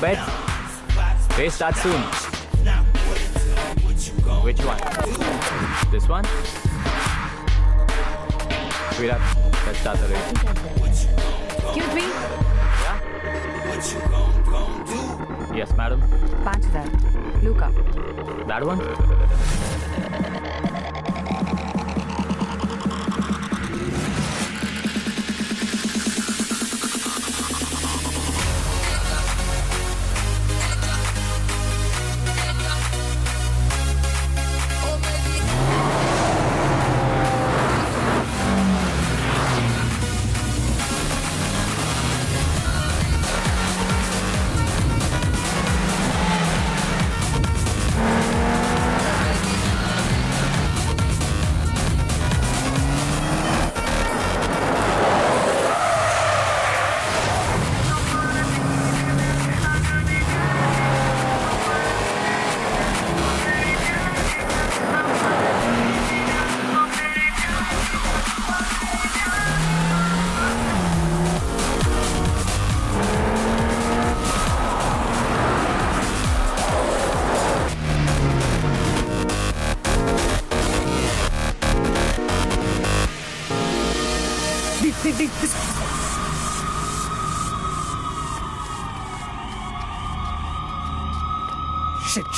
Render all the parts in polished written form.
bets? Race starts soon. Which one? This one? Sweetheart, let's start the race. Excuse me. Yeah? Yes, madam. 5000 Luca. That one?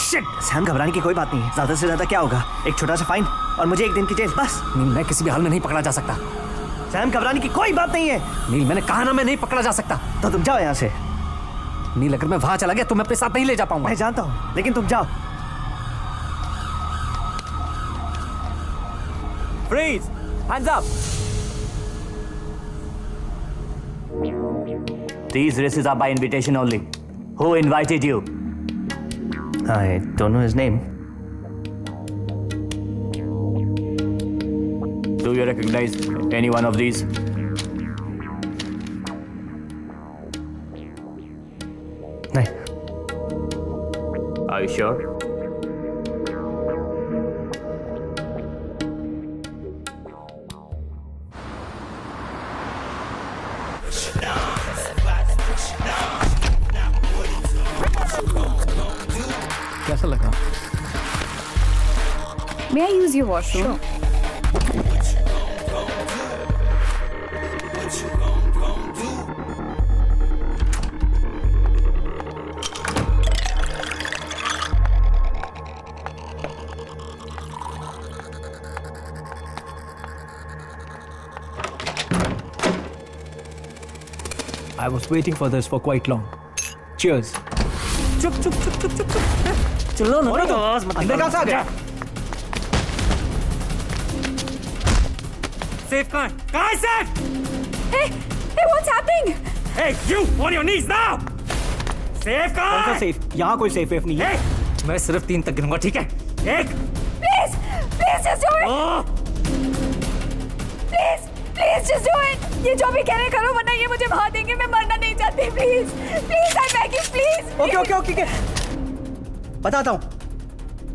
Shit Sam, घबराने की कोई बात नहीं है। ज्यादा से ज्यादा क्या होगा, एक छोटा सा फाइन और मुझे 1 दिन की जेल, बस। नील, मैं किसी भी हाल में नहीं पकड़ा जा सकता। सैम, घबराने की कोई बात नहीं है। नील, मैंने कहा ना मैं नहीं पकड़ा जा सकता। तो तुम जाओ यहाँ से। नील, अगर मैं वहां चला गया तो मैं अपने साथ नहीं ले जा पाऊंगा। मैं जानता हूँ, लेकिन तुम जाओ। Freeze! Hands up! These races are by invitation only. Who invited you? I don't know his name. Do you recognize any one of these? नहीं। Are you sure? कैसा लगा? May I use your washroom? I was waiting for this for quite long. Cheers. चुप चुप चुप चुप चुप चुप। चलो ना, अंदर कहाँ से आ गया? Safe कहाँ है safe? Hey, what's happening? Hey, you on your knees now. Safe कहाँ है? सेफ? यहाँ कोई सेफ नहीं है। Hey, मैं सिर्फ 3 तक गिनूंगा, ठीक है? 1 Please, just do it. 2 Please, just do it. ये जो भी कह रहे करो, वरना ये मुझे मार देंगे। मैं मरना नहीं चाहती। Please, I'm begging, please. Okay. बताता हूँ।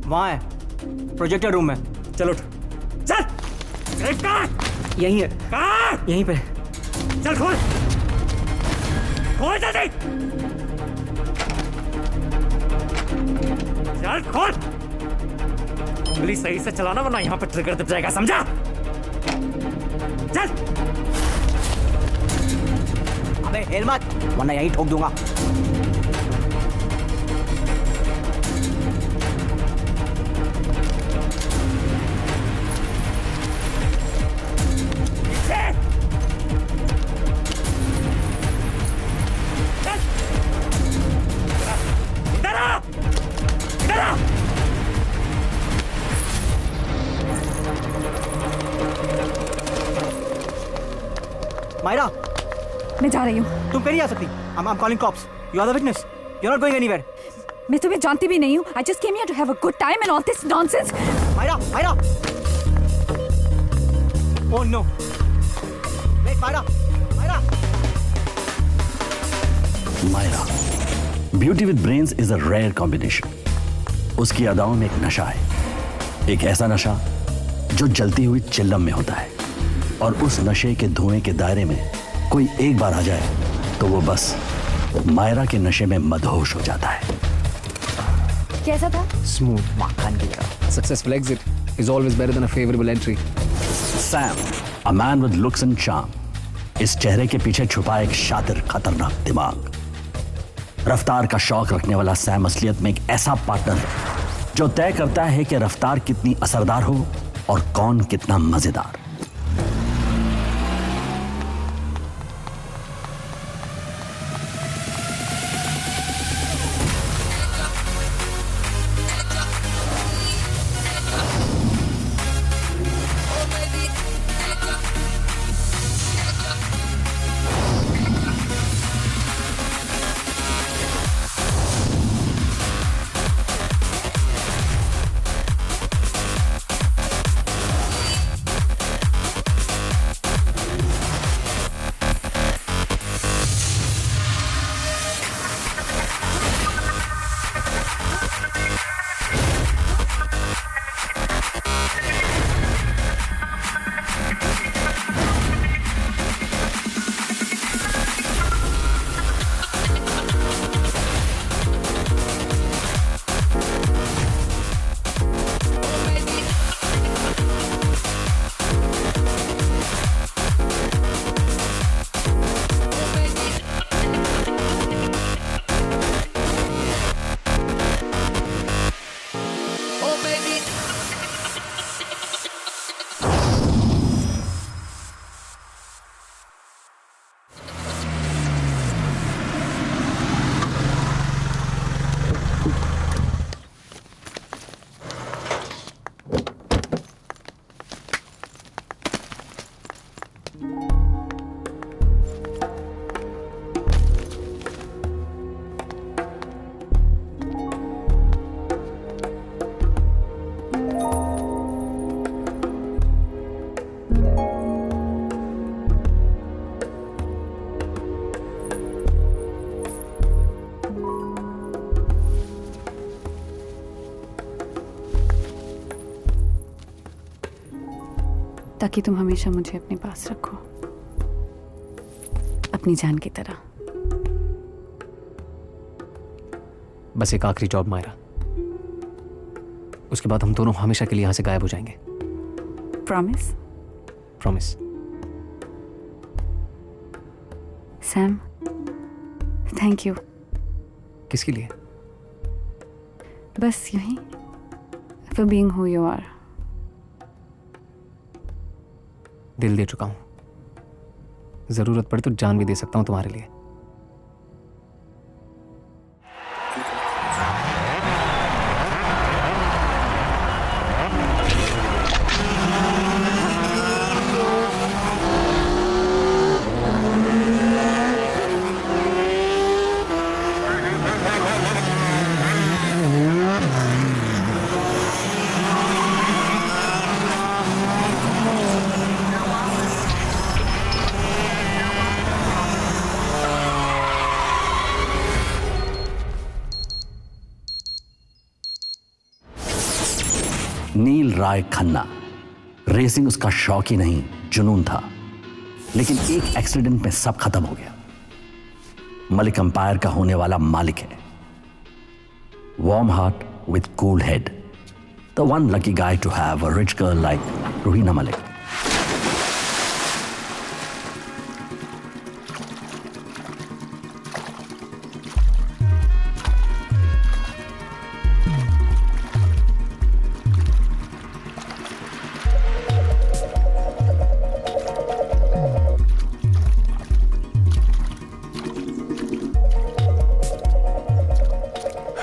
वहाँ है, प्रोजेक्टर रूम में। चलो उठ। चल। Safe कहाँ है? यहीं है, कहाँ? यहीं पे। चल खोल जल्दी। चल खोल। उंगली सही से चलाना, वरना यहाँ पे ट्रिगर दब जाएगा, समझा? चल। अबे हिल मत, वरना यहीं ठोक दूंगा। मायरा, मैं जा रही हूँ। तुम कहीं नहीं आ सकती। I'm calling cops. You are the witness. You're not going anywhere. मैं तुम्हें जानती भी नहीं हूँ। I just came here to have a good time and all this nonsense. Myra. Oh no. Wait, Myra. Myra. Beauty with brains is a rare combination. उसकी अदाओं में एक नशा है, एक ऐसा नशा जो जलती हुई चिल्लम में होता है, और उस नशे के धुएं के दायरे में कोई एक बार आ जाए तो वो बस मायरा के नशे में मदहोश हो जाता है। कैसा था? Smooth. Successful exit is always better than a favorable entry. Sam, a man with looks and charm, इस चेहरे के पीछे छुपा एक शातिर खतरनाक दिमाग। रफ्तार का शौक रखने वाला सैम असलियत में एक ऐसा पार्टनर है जो तय करता है कि रफ्तार कितनी असरदार हो और कौन कितना मजेदार। ताकि तुम हमेशा मुझे अपने पास रखो, अपनी जान की तरह। बस एक आखिरी जॉब मायरा, उसके बाद हम दोनों हमेशा के लिए यहां से गायब हो जाएंगे। Promise? Promise. Sam, thank you. किसके लिए? बस यूं ही, for being who you are. दिल दे चुका हूं, जरूरत पड़े तो जान भी दे सकता हूं तुम्हारे लिए। नील राय खन्ना, रेसिंग उसका शौक ही नहीं जुनून था, लेकिन एक एक्सीडेंट में सब खत्म हो गया। मलिक अंपायर का होने वाला मालिक है। Warm heart with cool head, the one lucky guy to have a rich girl like Ruhina Malik.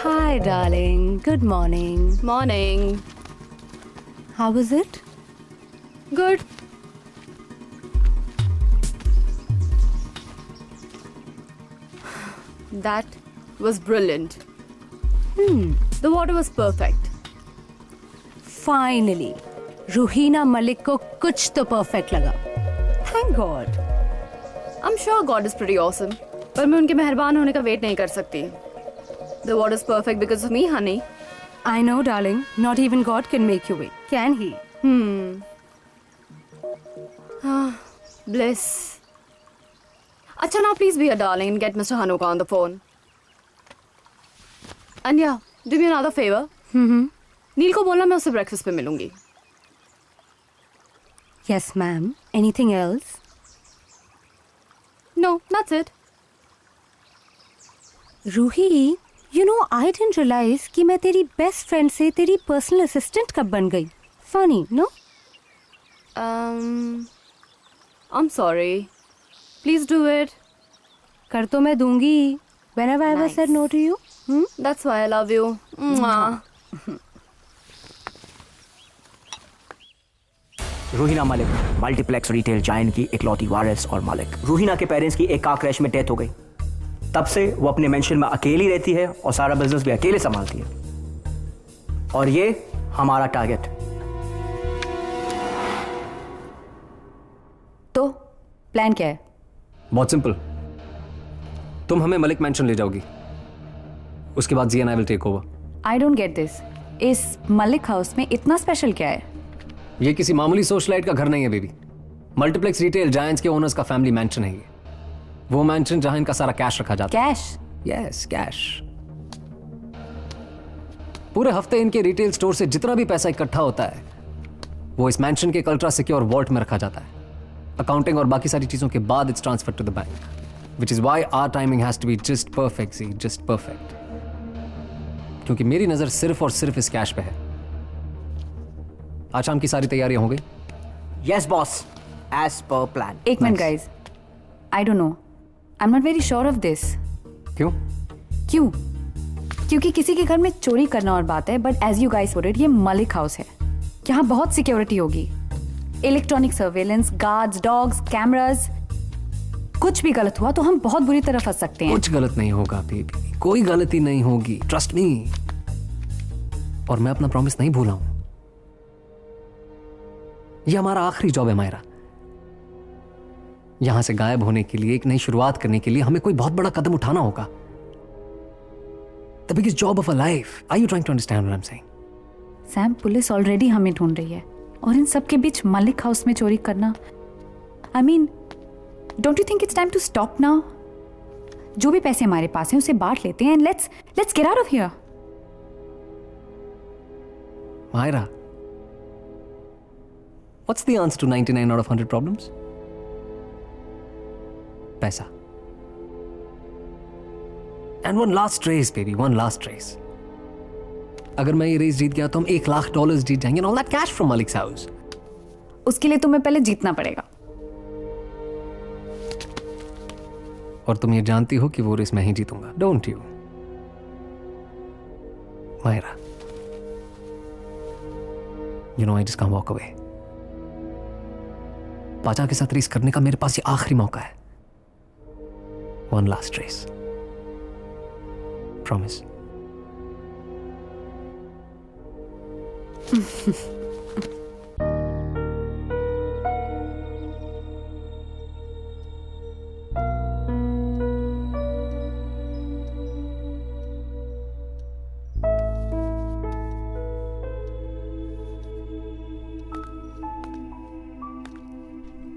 Hi, darling. Good morning. Morning. How was it? Good. That was brilliant. The water was perfect. Finally, Ruhina Malik को कुछ तो perfect लगा। Thank God. I'm sure God is pretty awesome. पर मैं उनके मेहरबान होने का वेट नहीं कर सकती। The water is perfect because of me, honey. I know, darling. Not even God can make you wait, can he? Bliss. Acha, now please be a darling and get Mr. Hanuka on the phone. And yeah, do me another favor. नील को बोलना मैं उससे breakfast पे मिलूंगी. Yes, ma'am. Anything else? No, that's it. Ruhi, you know I didn't realize कि मैं तेरी best friend से तेरी पर्सनल असिस्टेंट कब बन गई. Funny, no? I'm sorry. Please do it. कर तो मैं दूंगी. Whenever I ever Nice. said no to you? That's why I love you. Mwah. Ruhina Malik, multiplex retail giant की इकलौती वारिस और मालिक. रूहीना के पेरेंट्स की एक कार क्रैश में डेथ हो गई. तब से वो अपने मेंशन में अकेली रहती है और सारा बिजनेस भी अकेले संभालती है. और ये हमारा टारगेट. तो प्लान क्या है? बहुत सिंपल. तुम हमें मलिक मैंशन ले जाओगी, उसके बाद G and I will take over. I don't get this. इस मलिक हाउस में इतना स्पेशल क्या है? ये किसी मामूली सोशलाइट का घर नहीं है बेबी. मल्टीप्लेक्स रिटेल जायंट्स के ओनर्स का फैमिली मैंशन है ये. वो मैंशन जहां इनका सारा कैश रखा जाता है. कैश? Yes, cash. पूरे हफ्ते इनके रिटेल स्टोर से जितना भी पैसा इकट्ठा होता है वो इस मैंशन के अल्ट्रा सिक्योर वॉल्ट में रखा जाता है. अकाउंटिंग और बाकी सारी चीजों के बाद it's transfer to the bank, which is why our timing has to be just perfect. See, just perfect. क्योंकि मेरी नजर सिर्फ और सिर्फ इस कैश पे है. आज शाम की सारी तैयारियां हो गई? Yes boss, as per plan. एक minute guys. I don't know. I'm not very sure of this. क्यों? क्यों? क्योंकि किसी के घर में चोरी करना और बात है, but as you guys put it, ये मलिक हाउस है. यहाँ बहुत सिक्योरिटी होगी. Electronic surveillance, guards, dogs, cameras. कुछ भी गलत हुआ तो हम बहुत बुरी तरह फंस सकते हैं. कुछ गलत नहीं होगा बेबी, कोई गलती नहीं होगी, ट्रस्ट मी. और मैं अपना प्रॉमिस नहीं भूला हूं. ये हमारा आखिरी जॉब है मायरा. यहां से गायब होने के लिए, एक नई शुरुआत करने के लिए हमें कोई बहुत बड़ा कदम उठाना होगा. The biggest job of a life. Are you trying to understand what I am saying? Sam, police already हमें ढूंढ रही है और इन सब के बीच मलिक हाउस में चोरी करना. I mean, don't you think it's time to stop now? जो भी पैसे हमारे पास हैं उसे बांट लेते हैं and let's get out of here. Myra, what's the answer to 99 out of 100 problems? पैसा. And one last race, baby, one last race. अगर मैं ये रेस जीत गया तो हम $1,00,000 जीत जाएंगे and all that cash from Malik's house. उसके लिए तुम्हें पहले जीतना पड़ेगा. और तुम ये जानती हो कि वो रेस मैं ही जीतूंगा, don't you? Myra, you know I just can't walk away. पाचा के साथ रेस करने का मेरे पास ये आखिरी मौका है. One last race. Promise.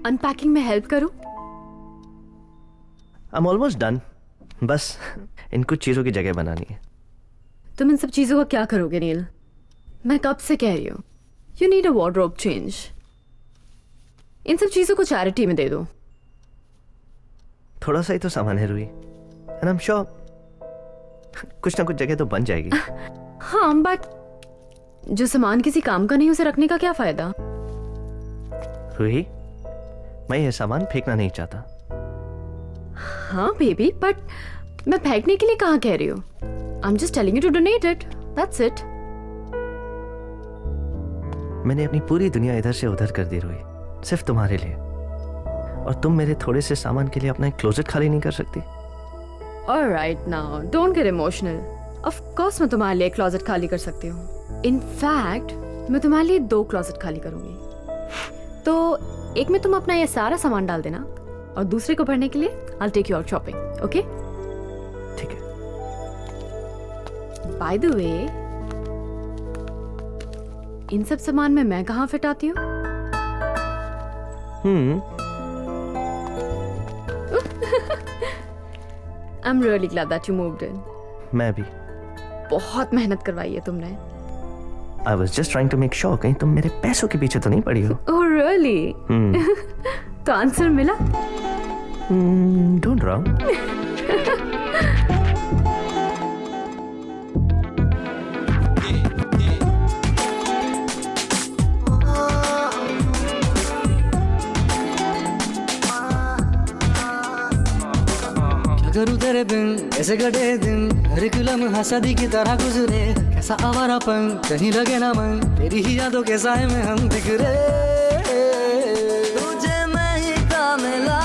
Unpacking में हेल्प करूं? I'm almost done. बस इन कुछ चीजों की जगह बनानी है. तुम इन सब चीजों का क्या करोगे नील? मैं कब से कह रही हूँ, you need a wardrobe change. इन सब चीजों को चैरिटी में दे दो. थोड़ा सा ही तो सामान है रूही. And I'm sure कुछ ना कुछ जगह तो बन जाएगी. हाँ, बट जो सामान किसी काम का नहीं उसे रखने का क्या फायदा? रूही, मैं ये सामान फेंकना नहीं चाहता. हाँ बेबी, बट मैं फेंकने के लिए कहाँ कह रही हूँ. I am just telling you to donate it. That's it. मैंने अपनी पूरी दुनिया इधर से उधर कर दी रूही, सिर्फ तुम्हारे लिए. और तुम मेरे थोड़े से सामान के लिए अपना एक क्लोजेट खाली नहीं कर सकती? Alright, now don't get emotional. Of course मैं तुम्हारे लिए क्लोजेट खाली कर सकती हूँ. इनफैक्ट मैं तुम्हारे लिए 2 क्लोजेट खाली करूंगी. तो एक में तुम अपना ये सारा सामान डाल देना और दूसरे को भरने के लिए I'll take you out shopping. Okay? ठीक है. By the way, इन सब सामान में मैं कहाँ फिट आती हूँ? I am really glad that you moved in. मैं भी. बहुत मेहनत करवाई है तुमने. I was just trying to make sure कहीं तुम मेरे पैसों के पीछे तो नहीं पड़ी हो. Oh really? तो आंसर मिला? Don't wrong. करूँ तेरे बिन ऐसे कटे दिन हर एक लम्हा सदी की तरह गुजरे कैसा आवारापन कहीं लगे ना मन तेरी ही यादों के साए में हम बिखरे तुझे मैं ही का मिला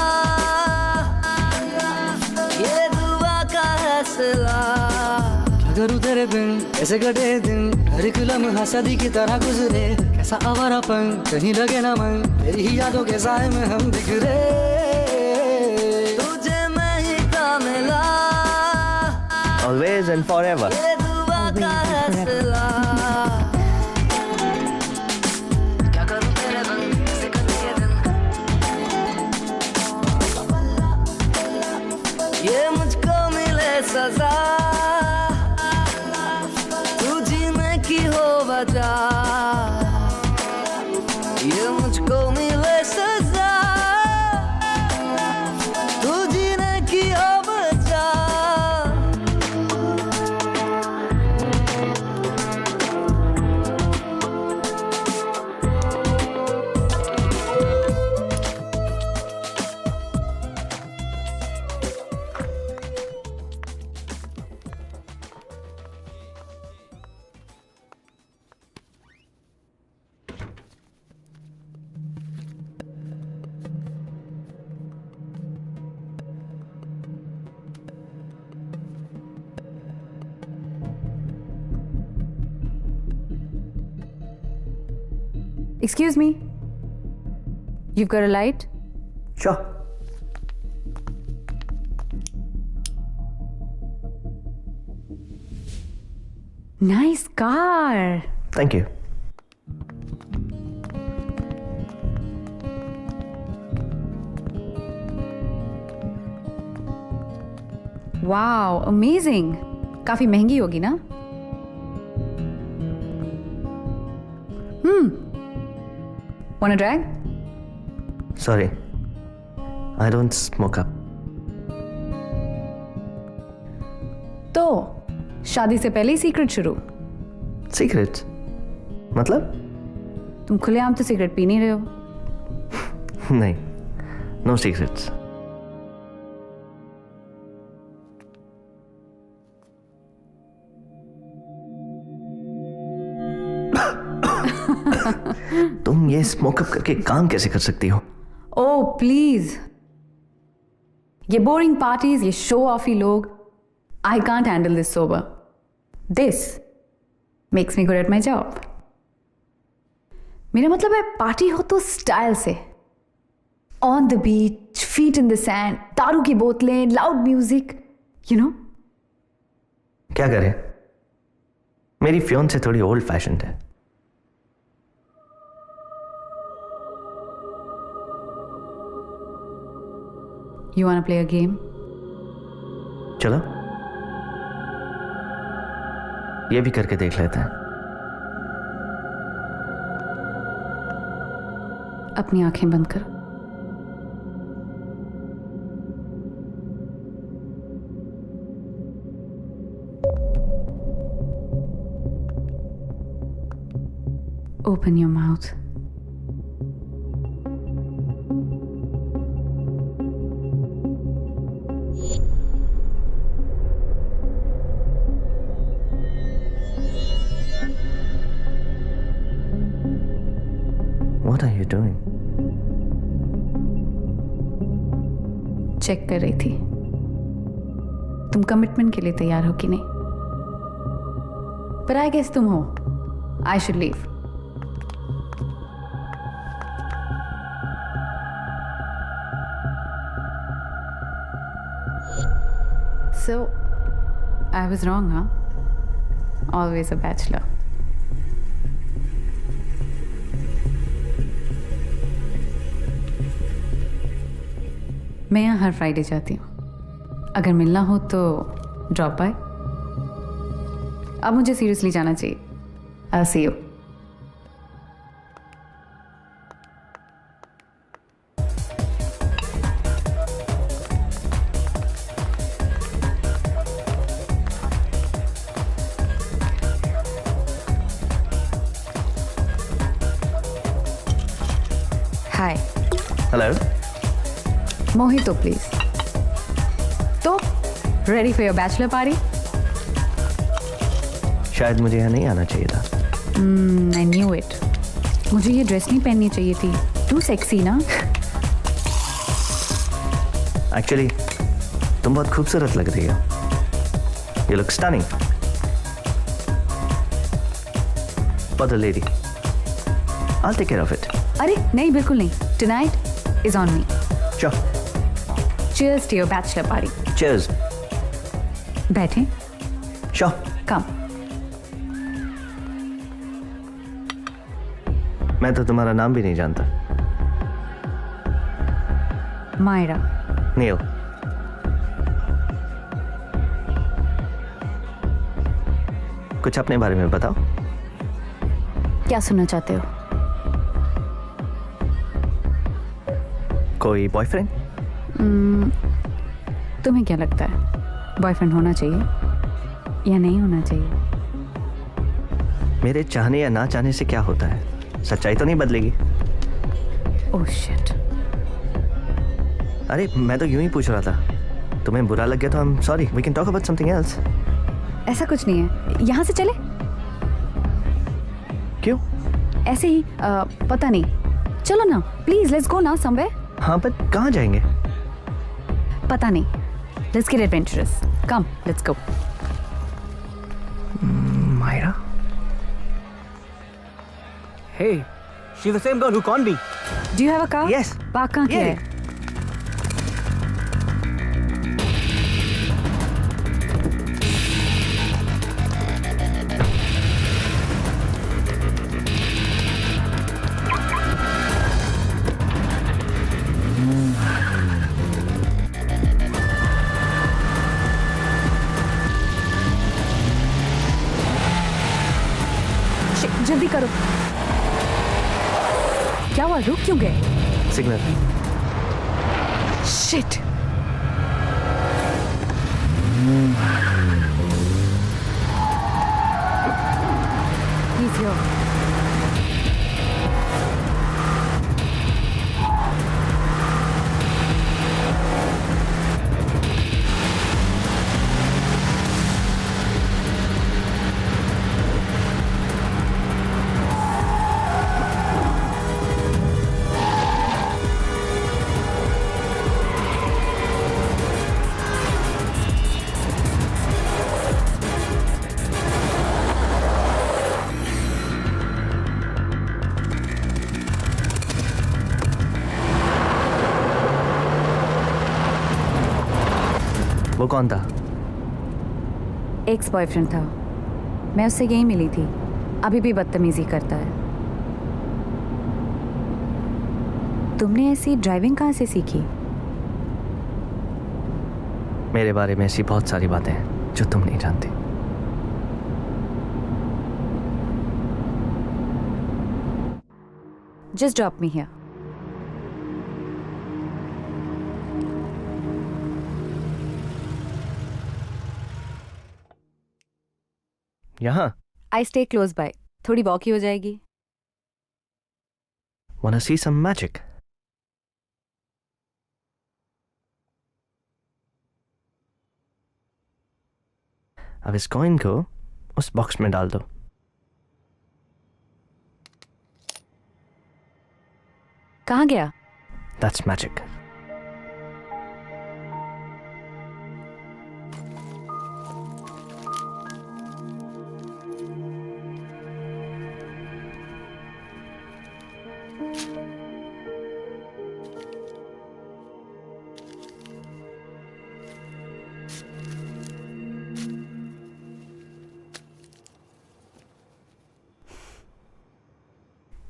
ये दुआ का हौसला करूँ तेरे बिन ऐसे कटे दिन हर एक लम्हा सदी की तरह गुजरे कैसा आवारापन कहीं लगे ना मन तेरी ही यादों के साए में हम बिखरे Always and forever. ये मुझको मिले सजा तू जीने की हो वजह ये मुझको मिले सजा तू जीने की हो वजह Excuse me. You've got a light? Sure. Nice car. Thank you. Wow, amazing. काफी महंगी होगी ना? Wanna drag? Sorry. I don't smoke up. तो शादी से पहले ही सीक्रेट शुरू. Secret? मतलब? तुम खुलेआम तो सिगरेट पी नहीं रहे हो. नहीं. No secrets. तुम ये स्मोकअप करके काम कैसे कर सकती हो? Oh please. ये बोरिंग पार्टीज, ये शो ऑफी लोग. I can't handle this sober. This makes me good at my job. मेरा मतलब है पार्टी हो तो स्टाइल से. On the beach, feet in the sand, दारू की बोतलें, लाउड म्यूजिक, यू नो. क्या करें? मेरी फियोंसे थोड़ी ओल्ड फैशन्ड है. You wanna play a game? चलो ये भी करके देख लेते हैं. अपनी आंखें बंद करो. Open your mouth. What are you doing? Check कर रही थी तुम कमिटमेंट के लिए तैयार हो कि नहीं. पर आई गेस तुम हो. I should leave. So, I was wrong, huh? Always a bachelor. मैं यहाँ हर फ्राइडे जाती हूँ. अगर मिलना हो तो ड्रॉप बाय। अब मुझे सीरियसली जाना चाहिए। I'll see you. Hi hello. Mojito please. तो ready for your bachelor party? शायद मुझे यहाँ नहीं आना चाहिए था। I knew it. मुझे ये ड्रेस नहीं पहननी चाहिए थी। टू सेक्सी ना। एक्चुअली तुम बहुत खूबसूरत लग रही हो। You look stunning. For the lady I'll take care of it. अरे नहीं, बिल्कुल नहीं। Tonight is on me. Sure. Cheers to your bachelor party. Cheers. बैठे। Sure. Come. मैं तो तुम्हारा नाम भी नहीं जानता। मायरा। नील। कुछ अपने बारे में बताओ। क्या सुनना चाहते हो? कोई बॉयफ्रेंड? तुम्हें क्या लगता है बॉयफ्रेंड होना चाहिए या नहीं होना चाहिए? मेरे चाहने या ना चाहने से क्या होता है? सच्चाई तो नहीं बदलेगी। Oh shit. अरे मैं तो यूं ही पूछ रहा था। तुम्हें बुरा लग गया तो I'm sorry. We can talk about something else. ऐसा कुछ नहीं है। यहाँ से चले? क्यों? ऐसे ही पता नहीं। चलो ना प्लीज, लेट्स गो ना समवेयर। हाँ पर कहाँ जाएंगे? पता नहीं। Let's get adventurous. Come let's go. Myra? Hey, she's the same girl who conned me. Do you have a car? Yes. Park कहाँ किया Yeah. है? जल्दी करो। क्या हुआ, रुक क्यों गए? सिग्नल। शिट। He's here. वो कौन था? एक्स बॉयफ्रेंड था। मैं उससे यही मिली थी। अभी भी बदतमीजी करता है। तुमने ऐसी ड्राइविंग कहाँ से सीखी? मेरे बारे में ऐसी बहुत सारी बातें हैं जो तुम नहीं जानती। Just drop me here. यहाँ? I stay close by. थोड़ी वॉक ही हो जाएगी। Wanna see some magic? अब इस कॉइन को उस बॉक्स में डाल दो। कहाँ गया? That's magic.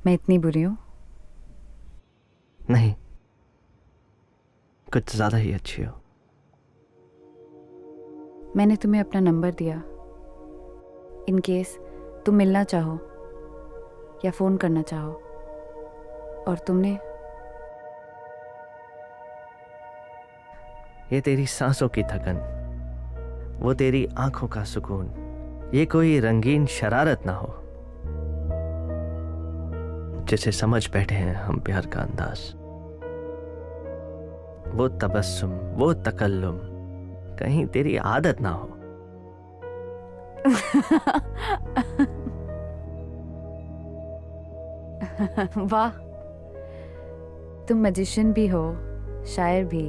मैं इतनी बुरी हूँ? नहीं, कुछ ज्यादा ही अच्छी हो। मैंने तुम्हें अपना नंबर दिया इन केस तुम मिलना चाहो या फ़ोन करना चाहो, और तुमने ये तेरी सांसों की थकन, वो तेरी आंखों का सुकून, ये कोई रंगीन शरारत ना हो जिसे समझ बैठे हैं हम प्यार का अंदाज। वो तबस्सुम, वो तकल्लुम कहीं तेरी आदत ना हो। वाह, तुम मैजिशियन भी हो, शायर भी,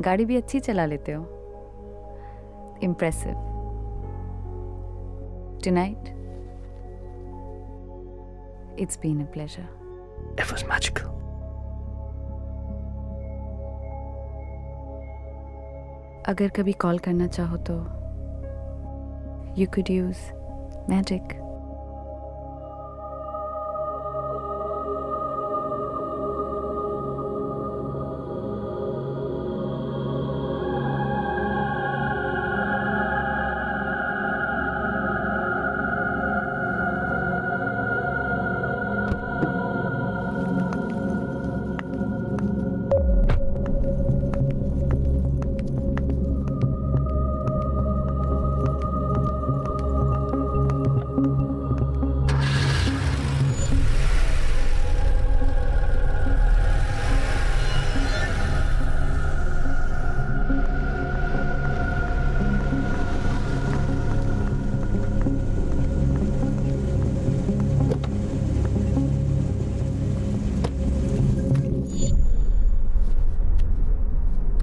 गाड़ी भी अच्छी चला लेते हो। Impressive. Tonight, it's been a pleasure. It was magical. अगर कभी कॉल करना चाहो तो you could use magic.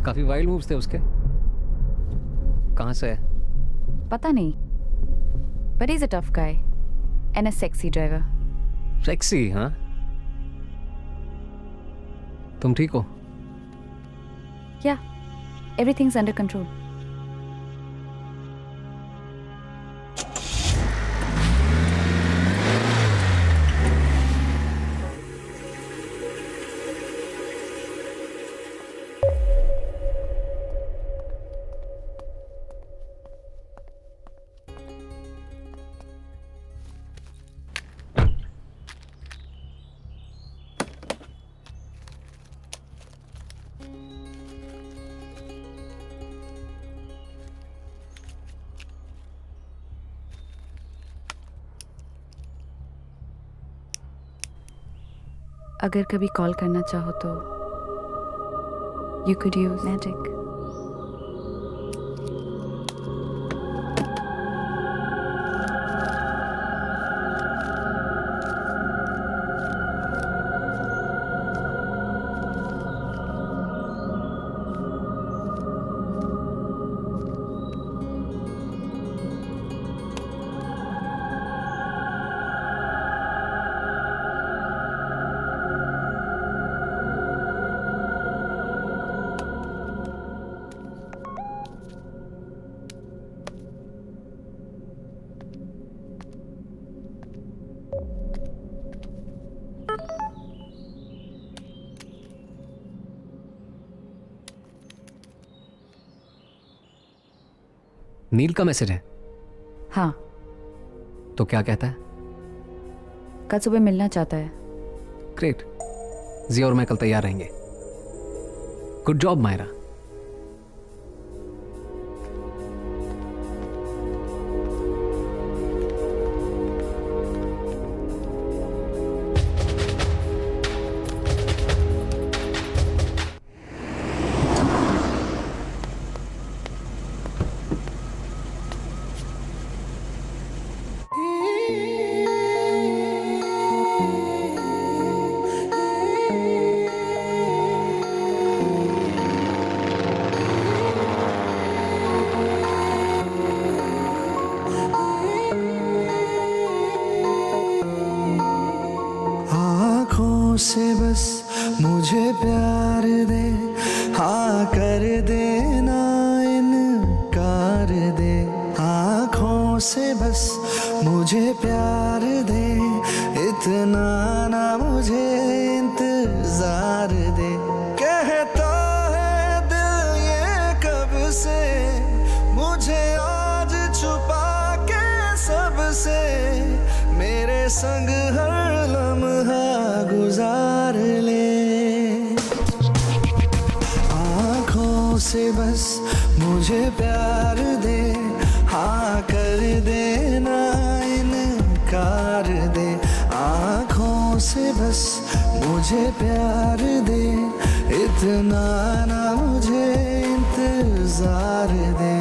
काफी वाइल्ड मूव्स थे उसके। कहाँ से है? पता नहीं, but he's a tough guy and a sexy driver. Sexy, हाँ? तुम ठीक हो? Yeah, everything's under control. अगर कभी कॉल करना चाहो तो you could use magic. नील का मैसेज है? हाँ, तो क्या कहता है? कल सुबह मिलना चाहता है। ग्रेट, जी और मैं कल तैयार रहेंगे। Good job Myra. से बस मुझे प्यार दे, हाँ कर देना इनकार दे। आँखों से बस मुझे प्यार दे, इतना ना मुझे इंतजार दे। कहता है दिल ये कब से मुझे मुझे प्यार दे, इतना ना मुझे इंतजार दे।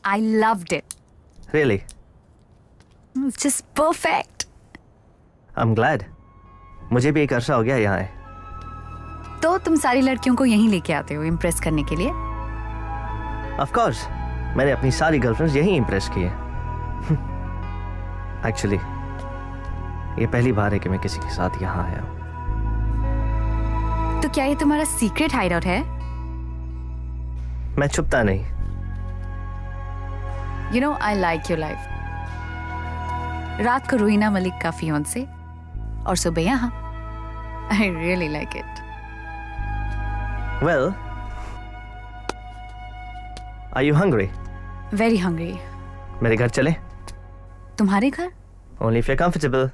I loved it. Really? It's just perfect. I'm glad. मुझे भी एक अरसा हो गया यहाँ है। तो तुम सारी लड़कियों को यहीं लेके आते हो इम्प्रेस करने के लिए? Of course, मैंने अपनी सारी गर्लफ्रेंड्स यहीं इम्प्रेस की है। Actually, ये पहली बार है कि मैं किसी के साथ यहाँ आया हूँ। तो क्या ये तुम्हारा सीक्रेट हाइडआउट है? मैं छुपता नहीं। You know, I like your life. रात को रूहीना मलिक का फियांसे और सुबह यहाँ। I really like it. Well, are you hungry? Very hungry. मेरे घर चले? तुम्हारे घर? Only if you're comfortable.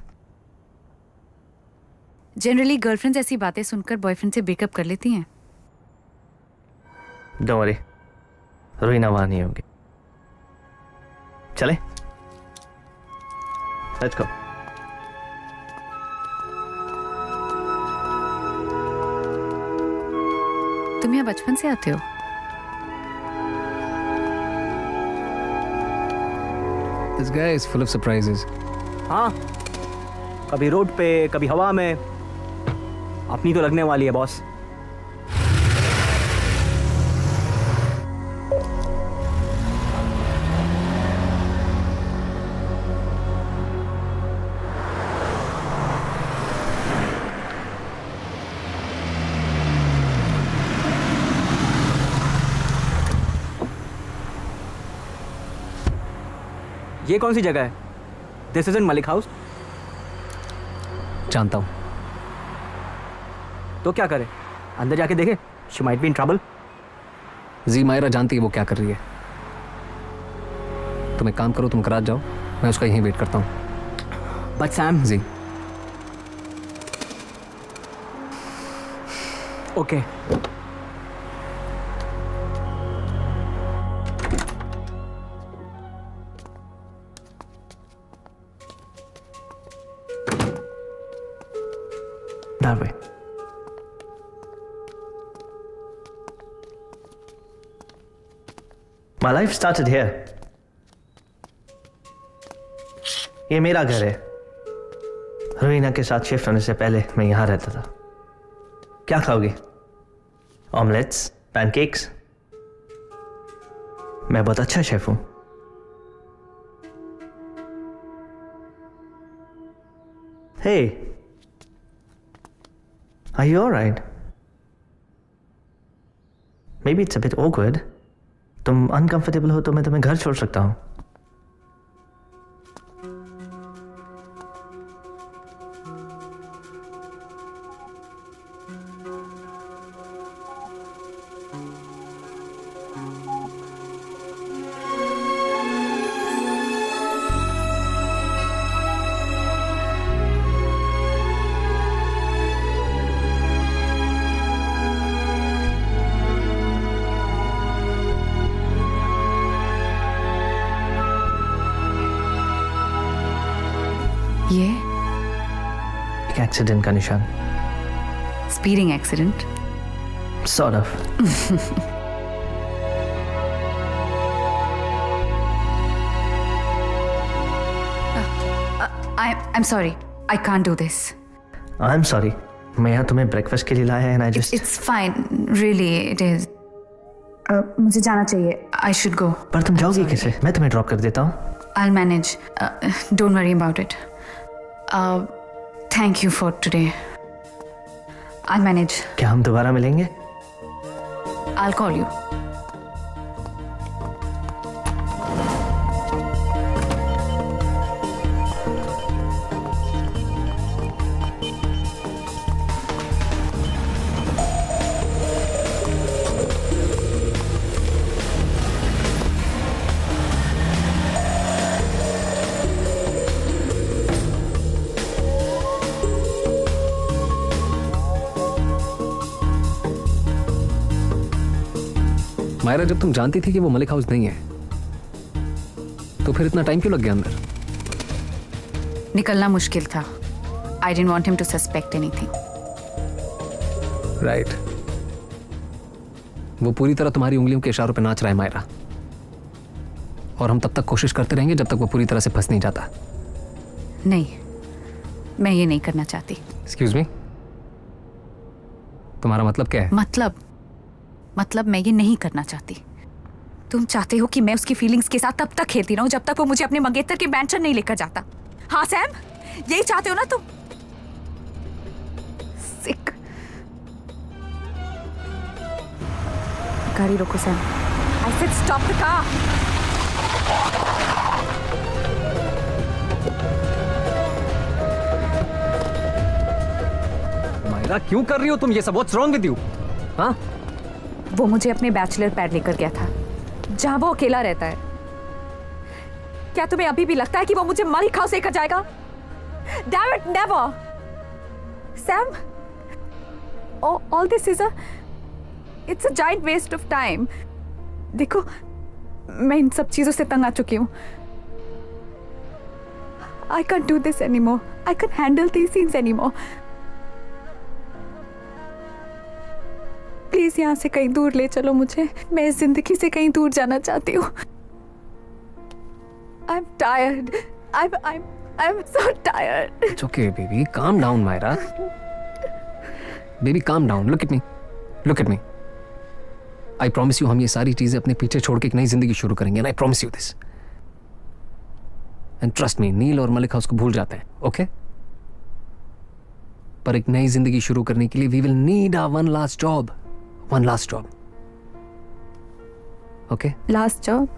Generally girlfriends ऐसी बातें सुनकर बॉयफ्रेंड से ब्रेकअप कर लेती हैं। Don't worry, रूहीना वहाँ नहीं होगी। चले? Let's go. तुम यहाँ बचपन से आते हो? This guy is full of surprises. हाँ, कभी रोड पे कभी हवा में। अपनी तो लगने वाली है बॉस। ये कौन सी जगह है? This isn't Malik house. जानता हूँ। तो क्या करे? अंदर जाके देखे? She might be in trouble. G Myra जानती है वो क्या कर रही है। तुम एक काम करो, तुम कराच जाओ, मैं उसका यहीं वेट करता हूँ। But Sam. जी okay. That way. My life started here. ये मेरा घर है। रूहीना के साथ शिफ्ट होने से पहले मैं यहाँ रहता था। क्या खाओगी? Omelettes, pancakes? मैं बहुत अच्छा शेफ हूँ। Hey, are you alright? Maybe it's a bit awkward. तुम uncomfortable हो तो मैं तुम्हें घर छोड़ सकता हूँ। ये एक एक्सीडेंट का निशान। Speeding accident? Sort of. I'm sorry. I can't do this. I'm sorry. मैं यहाँ तुम्हें ब्रेकफास्ट के लिए लाया है and I just. It's fine. Really, it is. मुझे जाना चाहिए. I should go. पर तुम जाओगी कैसे? मैं तुम्हें ड्रॉप कर देता हूँ। I'll manage. Don't worry about it. Thank you for today. I'll manage. क्या हम दोबारा मिलेंगे? I'll call you. मायरा, जब तुम जानती थी कि वो मलिक हाउस नहीं है, तो फिर इतना टाइम क्यों लग गया अंदर? निकलना मुश्किल था. I didn't want him to suspect anything. Right. वो पूरी तरह तुम्हारी उंगलियों के इशारों पे नाच रहा है मायरा, और हम तब तक कोशिश करते रहेंगे जब तक वो पूरी तरह से फंस नहीं जाता. नहीं, मैं ये नहीं करना चाहती. एक्सक्यूज मी, तुम्हारा मतलब क्या है? मतलब मैं ये नहीं करना चाहती. तुम चाहते हो कि मैं उसकी फीलिंग्स के साथ तब तक खेलती रहूं जब तक वो मुझे अपने मंगेतर के मैंशन नहीं लेकर जाता. हाँ सैम, यही चाहते हो ना तुम? सिक. गाड़ी रोको Sam. I said stop the car. Myra, क्यों कर रही हो तुम ये सब? What's wrong with you? हाँ, वो मुझे अपने बैचलर पैड लेकर गया था जहां वो अकेला रहता है. क्या तुम्हें अभी भी लगता है कि वो मुझे मलिक हाउस लेकर जाएगा? Damn it, never. Sam, all this is it's a giant waste of time. देखो, मैं इन सब चीजों से तंग आ चुकी हूँ. I can't do this anymore. I can't handle these things anymore. Please यहाँ से कहीं दूर ले चलो मुझे. मैं इस जिंदगी से कहीं दूर जाना चाहती हूँ. I'm tired. I'm so tired. it's okay baby, calm down Myra. Baby, calm down. Look at me. I promise you, हम ये सारी चीजें अपने पीछे छोड़ के एक नई जिंदगी शुरू करेंगे. And I promise you this. And trust me, नील और मलिक हाउस को भूल जाते हैं, okay? पर एक नई जिंदगी शुरू करने के लिए we will need our one last job. Okay? Last job?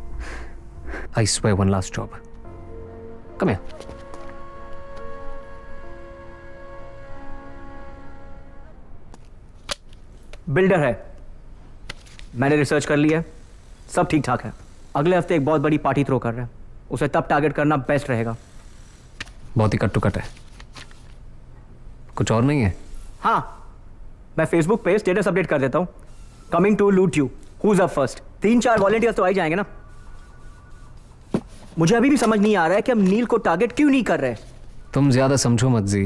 I swear, one last job. Come here. Builder है. मैंने रिसर्च कर लिया है, सब ठीक ठाक है. अगले हफ्ते एक बहुत बड़ी पार्टी थ्रो कर रहे हैं. उसे तब टारगेट करना बेस्ट रहेगा. बहुत ही कट टू कट है. कुछ और नहीं है? हाँ, मैं फेसबुक पे स्टेटस अपडेट कर देता हूँ. Coming to loot you, who's up first. 3-4 volunteers तो आ ही जाएंगे ना. मुझे अभी भी समझ नहीं आ रहा है कि हम नील को टारगेट क्यों नहीं कर रहे. तुम ज्यादा समझो मत G.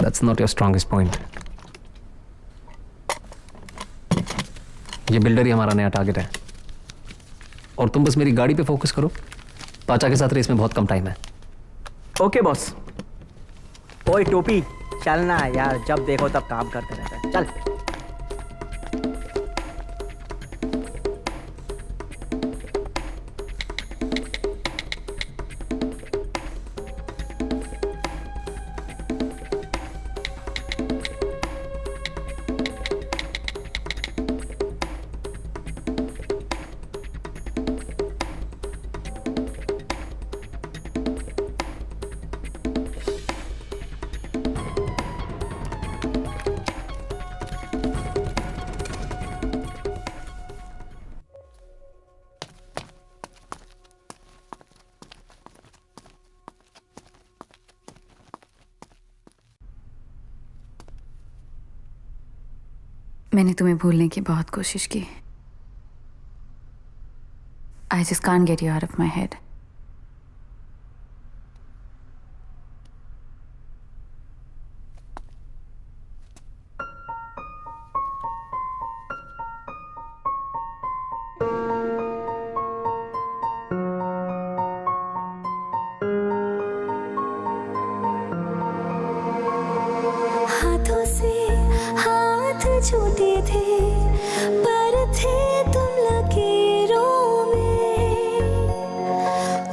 That's not your strongest point. ये बिल्डर ही हमारा नया टारगेट है, और तुम बस मेरी गाड़ी पे फोकस करो. पाचा के साथ रेस में बहुत कम टाइम है. Okay boss. ओए टोपी, चलना यार, जब देखो तब काम करते रहता है. चल. मैंने तुम्हें भूलने की बहुत कोशिश की. I just can't get you out of my head. हाथों से हाथ छूटे थे, पर थे तुम लकीरों में.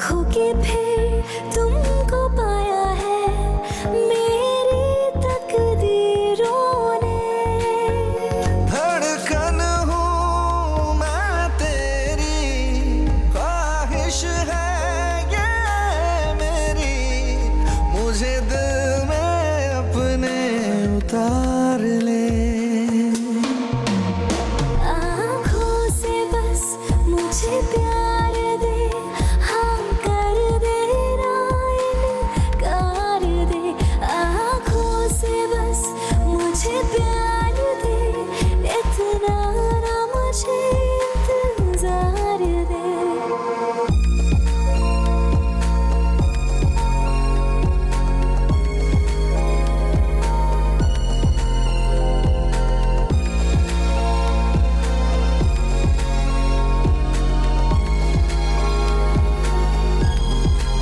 खो के फिर तुमको पाया है मेरी तकदीरों ने. गुजार ले। आँखों से बस मुझे प्यार दे, हाँ कर देना इनकार दे। आँखों से बस मुझे प्यार दे, इतना ना मुझे इंतजार दे।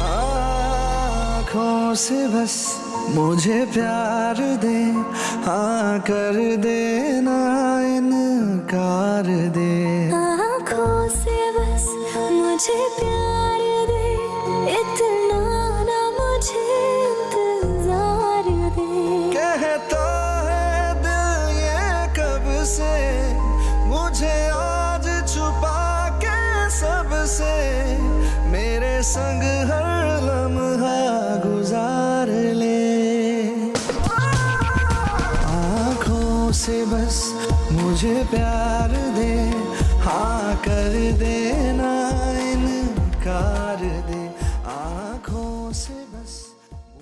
आँखों से बस मुझे प्यार दे, हाँ कर देना इनकार दे। आँखों से बस मुझे प्यार दे, इतना ना मुझे इंतजार दे। कहता है दिल ये कब से, मुझे आज छुपा के सबसे, मेरे संग हर लम्हा गुजार ले। आँखों से बस मुझे प्यार दे, हाँ कर देना इनकार दे। आँखों से बस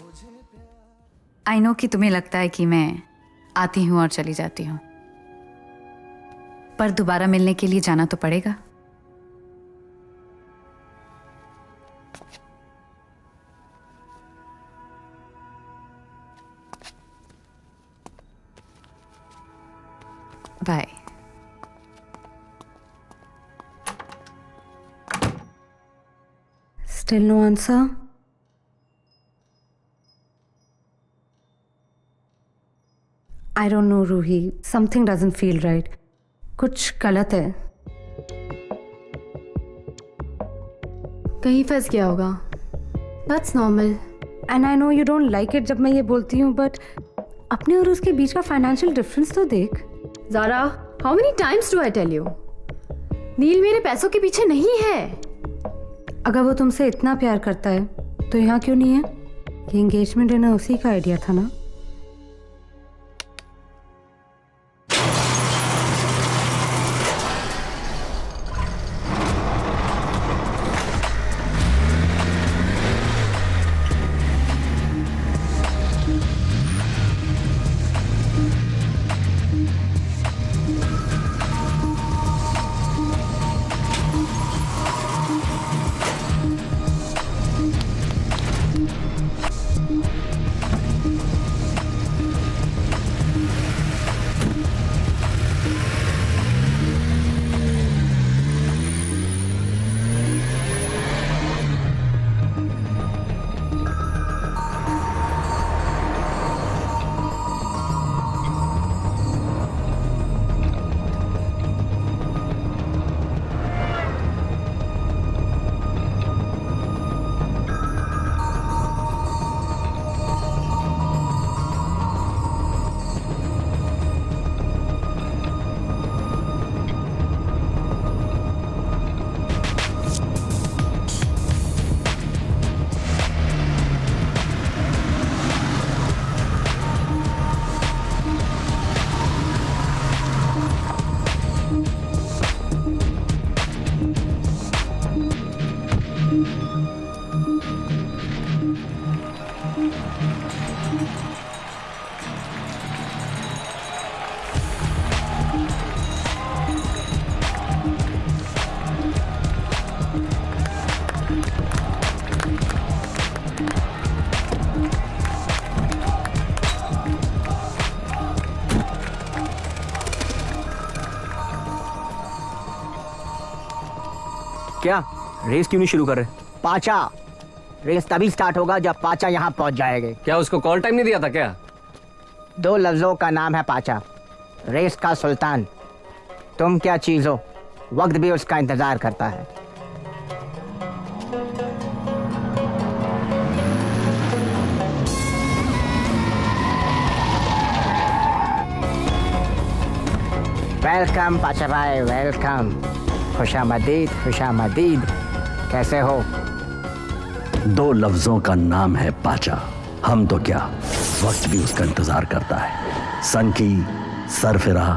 मुझे प्यार। आई नो कि तुम्हें लगता है कि मैं आती हूँ और चली जाती हूँ, पर दोबारा मिलने के लिए जाना तो पड़ेगा। Bye. Still no answer? I don't know, Ruhi. Something doesn't feel right. कुछ गलत है. कहीं फंस गया होगा. That's normal. And I know you don't like it जब मैं ये बोलती हूँ, but अपने और उसके बीच का फाइनेंशियल डिफरेंस तो देख. Zaara, how many times do I tell you? नील मेरे पैसों के पीछे नहीं है. अगर वो तुमसे इतना प्यार करता है तो यहाँ क्यों नहीं है? ये एंगेजमेंट डिनर उसी का आइडिया था ना? क्या रेस क्यों नहीं शुरू कर रहे? पाचा, रेस तभी स्टार्ट होगा जब पाचा यहाँ पहुँच जाएंगे। क्या उसको कॉल टाइम नहीं दिया था क्या? 2 लफ्जों का नाम है पाचा, रेस का सुल्तान। तुम क्या चीज हो? वक्त भी उसका इंतजार करता है। वेलकम पाचा भाई, वेलकम। खुशामदीद, खुशामदीद। कैसे हो? 2 लफ्जों का नाम है पाचा। हम तो क्या, वक्त भी उसका इंतजार करता है। सनकी, सरफिरा,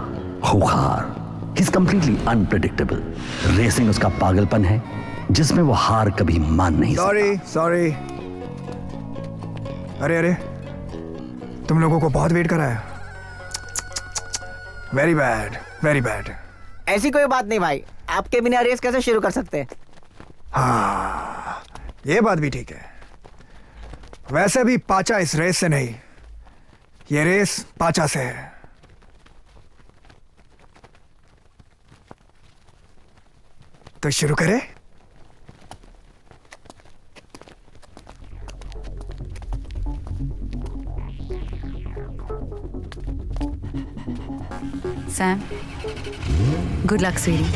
खुखार। He's completely unpredictable. रेसिंग उसका पागलपन है जिसमें वो हार कभी मान नहीं सकता। सॉरी। अरे तुम लोगों को बहुत वेट कराया। Very bad. ऐसी कोई बात नहीं भाई, आपके बिना रेस कैसे शुरू कर सकते? हाँ, ये बात भी ठीक है। वैसे भी पाचा इस रेस से नहीं, ये रेस पाचा से है। तो शुरू करें? Sam, good luck, sweetie.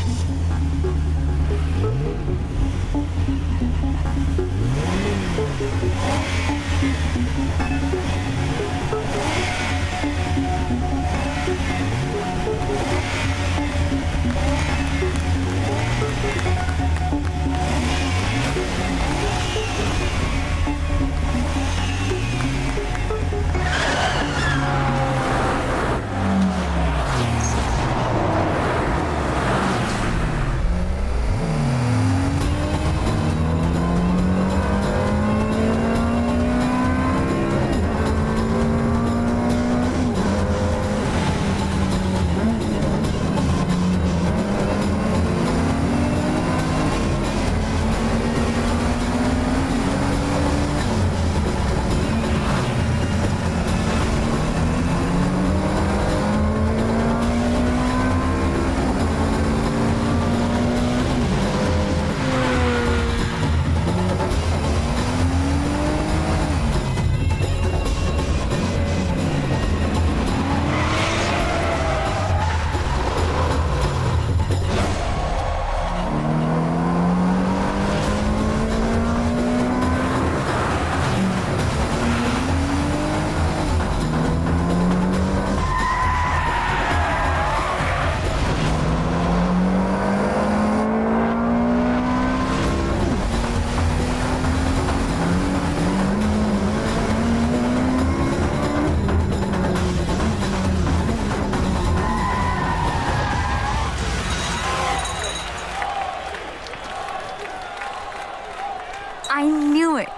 I knew it.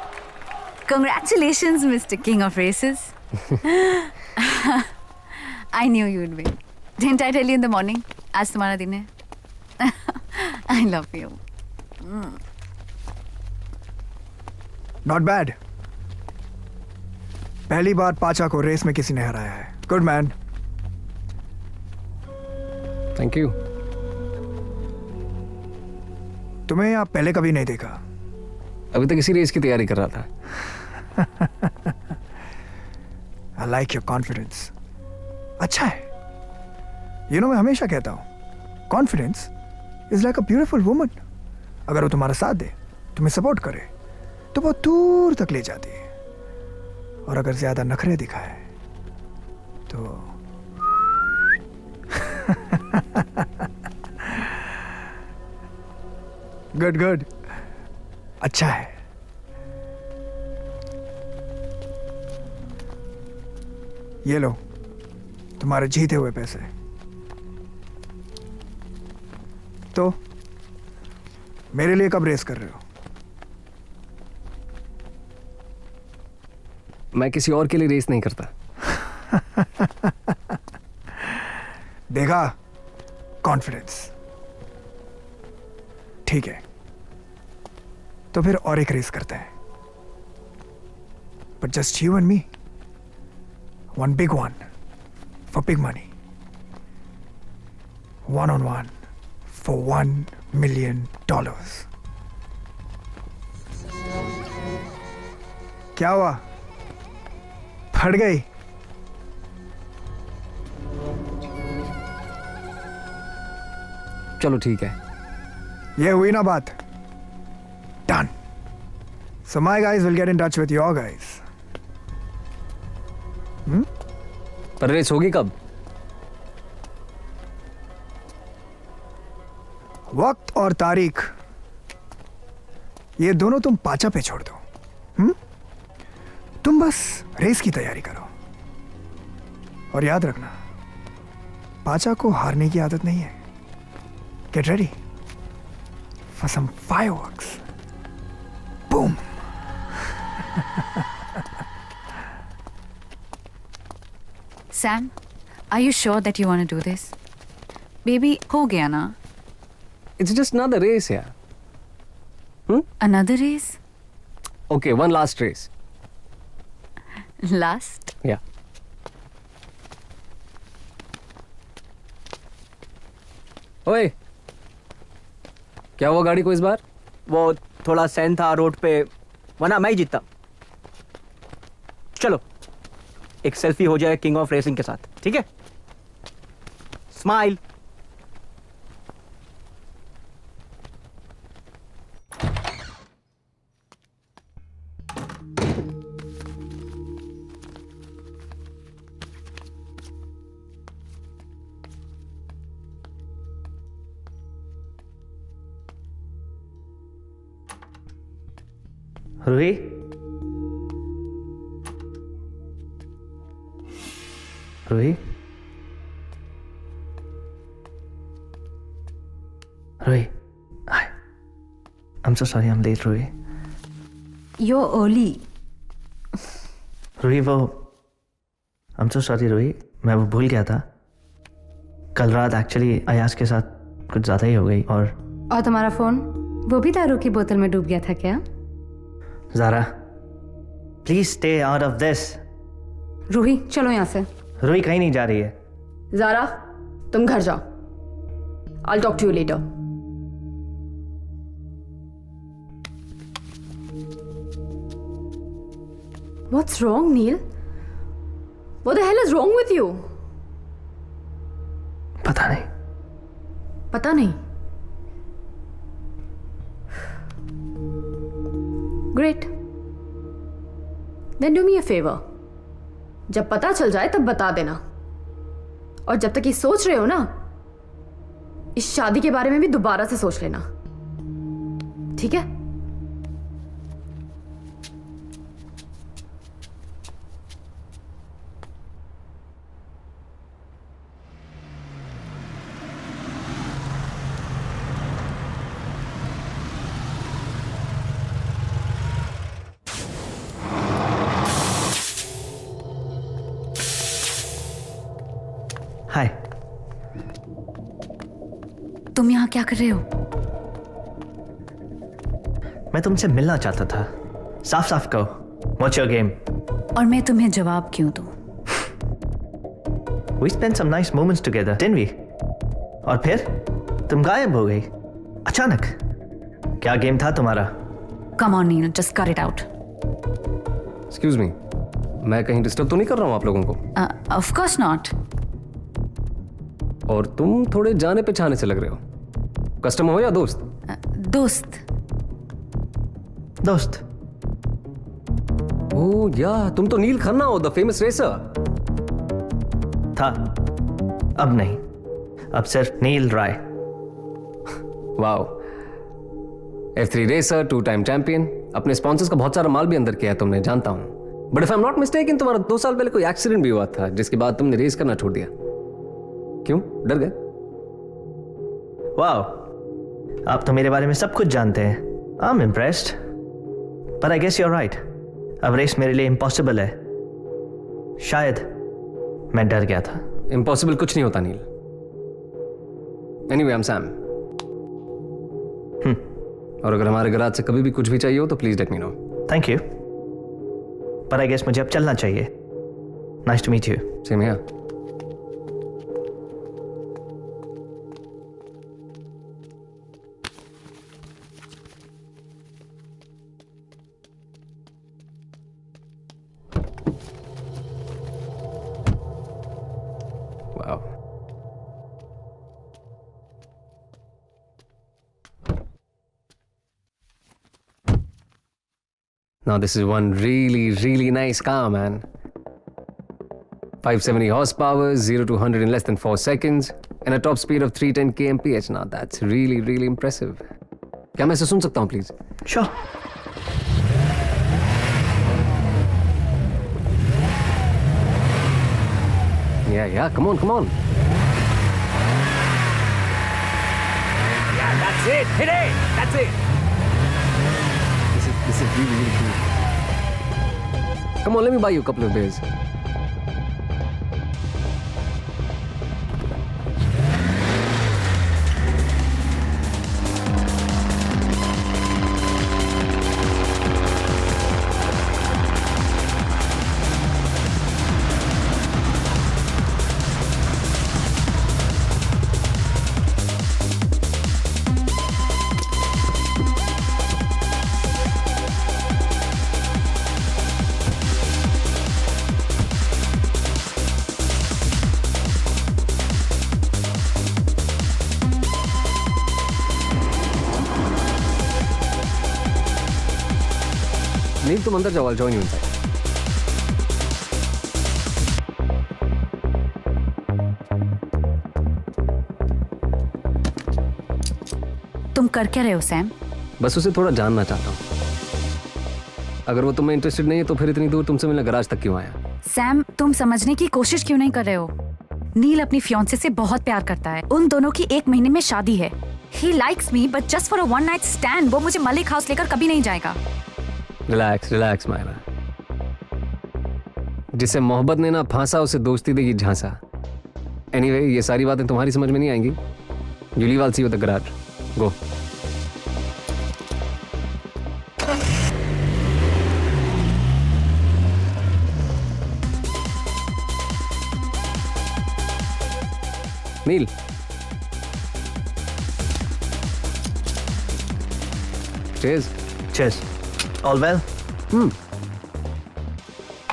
Congratulations, Mr. King of Races. I knew you'd win. Didn't I tell you in the morning? आज तुम्हारा दिन है. I love you. Not bad. पहली बार पाचा को रेस में किसी ने हराया है. Good man. Thank you. तुम्हें यहाँ पहले कभी नहीं देखा. अभी तक इसी रेस की तैयारी कर रहा था. I like your confidence. अच्छा है. You know, मैं हमेशा कहता हूँ, confidence is like a beautiful woman. अगर वो तुम्हारा साथ दे, तुम्हें सपोर्ट करे, तो वो दूर तक ले जाती है. और अगर ज्यादा नखरे दिखाए, तो गुड. अच्छा है. ये लो तुम्हारे जीते हुए पैसे. तो मेरे लिए कब रेस कर रहे हो? मैं किसी और के लिए रेस नहीं करता. देखा, कॉन्फिडेंस. ठीक है, तो फिर और एक रेस करते हैं. But just you and me. One big one for big money. 1-on-1 for $1 million. क्या हुआ? फट गई? चलो ठीक है. ये हुई ना बात. Done. So my guys will get in touch with your guys. पर रेस होगी कब? वक्त और तारीख ये दोनों तुम पाचा पे छोड़ दो. तुम बस रेस की तैयारी करो. और याद रखना, पाचा को हारने की आदत नहीं है. Get ready for some fireworks. Boom. Sam, are you sure that you want to do this? Baby, हो गया ना? It's just another race, yeah. Another race? Okay, one last race. Last? Yeah. ओए, क्या हुआ गाड़ी को इस बार? वो थोड़ा सैन था रोड पे, वरना मैं ही जीतता. चलो एक सेल्फी हो जाए किंग ऑफ रेसिंग के साथ, ठीक है? Smile. Ruhi, Ruhi, Ruhi. Hi. I'm so sorry I'm late, Ruhi. You're early. Ruhi वो I'm so sorry रूही, मैं वो भूल गया था. कल रात एक्चुअली अयाज के साथ कुछ ज़्यादा ही हो गई. और तुम्हारा फोन वो भी दारू की बोतल में डूब गया था क्या? Zara, please stay out of this. Ruhi चलो यहाँ से. रूही कहीं नहीं जा रही है. ज़ारा, तुम घर जाओ. I'll talk to you later. What's wrong, Neil? What the hell is wrong with you? पता नहीं. पता नहीं. Great. Then do me a favor. जब पता चल जाए तब बता देना. और जब तक ये सोच रहे हो ना, इस शादी के बारे में भी दोबारा से सोच लेना. ठीक है? हाय. तुम यहाँ क्या कर रहे हो? मैं तुमसे मिलना चाहता था. साफ साफ कहो. What's your game? और मैं तुम्हें जवाब क्यों दूं? We spent some nice moments together, didn't we? और फिर तुम गायब हो गई अचानक. क्या गेम था तुम्हारा? Come on, Neil, just cut it out. Excuse me, मैं कहीं डिस्टर्ब तो नहीं कर रहा हूँ आप लोगों को? Of course not. और तुम थोड़े जाने पहचाने से लग रहे हो. कस्टमर हो या दोस्त? दोस्त. दोस्त. ओह या, तुम तो नील खन्ना हो, द फेमस रेसर. था. अब नहीं. अब सिर्फ Neel Rai. Wow. F3 racer, 2-time champion. अपने स्पॉन्सर्स का बहुत सारा माल भी अंदर किया है तुमने, जानता हूं. But if I am not mistaken, तुम्हारा 2 साल पहले कोई एक्सीडेंट भी हुआ था, जिसके बाद तुमने रेस करना छोड़ दिया. क्यों, डर गए? वाओ, आप तो मेरे बारे में सब कुछ जानते हैं. I am impressed. पर I guess you are right. अब रेस मेरे लिए इम्पॉसिबल है. शायद मैं डर गया था. इम्पॉसिबल कुछ नहीं होता Neel. Anyway, I am Sam. और अगर हमारे गराज से कभी भी कुछ भी चाहिए हो तो please let me know. Thank you. पर आई गेस मुझे अब चलना चाहिए. Nice to meet you. Same here. Wow. Now this is one really nice car, man. 570 horsepower, 0 to 100 in less than 4 seconds, and a top speed of 310 kmph. Now that's really impressive. क्या मैं इसे सुन सकता हूँ, please? Sure. Yeah, come on. Yeah, that's it. Hit it. That's it. This is really, really cool. Come on, let me buy you a couple of beers. नील तुम अंदर जाओ, I'll join you inside. तुम कर क्या रहे हो Sam? बस उसे थोड़ा जानना चाहता हूँ. अगर वो तुम्हें इंटरेस्टेड नहीं है तो फिर इतनी दूर तुमसे मिलने गराज तक क्यों आया? सैम, तुम समझने की कोशिश क्यों नहीं कर रहे हो? नील अपनी फियांसे से बहुत प्यार करता है. उन दोनों की 1 महीने में शादी है. He likes me, but just for a one night stand, वो मुझे मलिक हाउस लेकर कभी नहीं जाएगा. रिलैक्स मायरा. जिसे मोहब्बत ने ना फांसा उसे दोस्ती देगी झांसा. एनीवे, ये सारी बातें तुम्हारी समझ में नहीं आएंगी. You leave, I'll see you at the garage. Go. Neil. Cheers. Cheers. All well?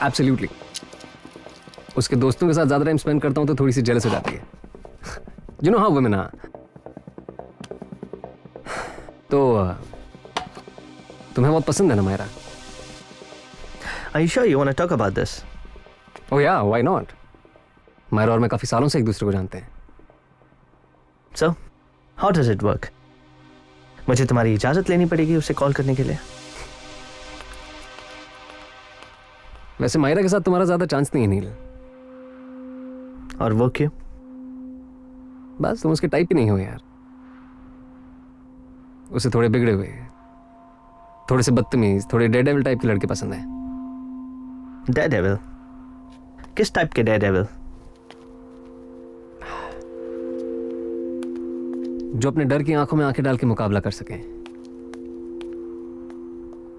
Absolutely. उसके दोस्तों के साथ ज्यादा टाइम स्पेंड करता हूं तो थोड़ी सी जेलस हो जाती है. You know how women are. तो तुम्हें बहुत पसंद है ना Myra? Are you sure you want to talk about this? Oh yeah, why not? Myra और मैं काफी सालों से एक दूसरे को जानते हैं. So, how does it work? मुझे तुम्हारी इजाजत लेनी पड़ेगी उसे कॉल करने के लिए. वैसे मायरा के साथ तुम्हारा ज्यादा चांस नहीं है नील. और वो क्यों? बस तुम उसके टाइप ही नहीं हो यार. उसे थोड़े बिगड़े हुए, थोड़े से बदतमीज, थोड़े डेयरडेविल टाइप के लड़के पसंद है. डेयरडेविल? किस टाइप के डेयरडेविल? जो अपने डर की आंखों में आंखें डाल के मुकाबला कर सके.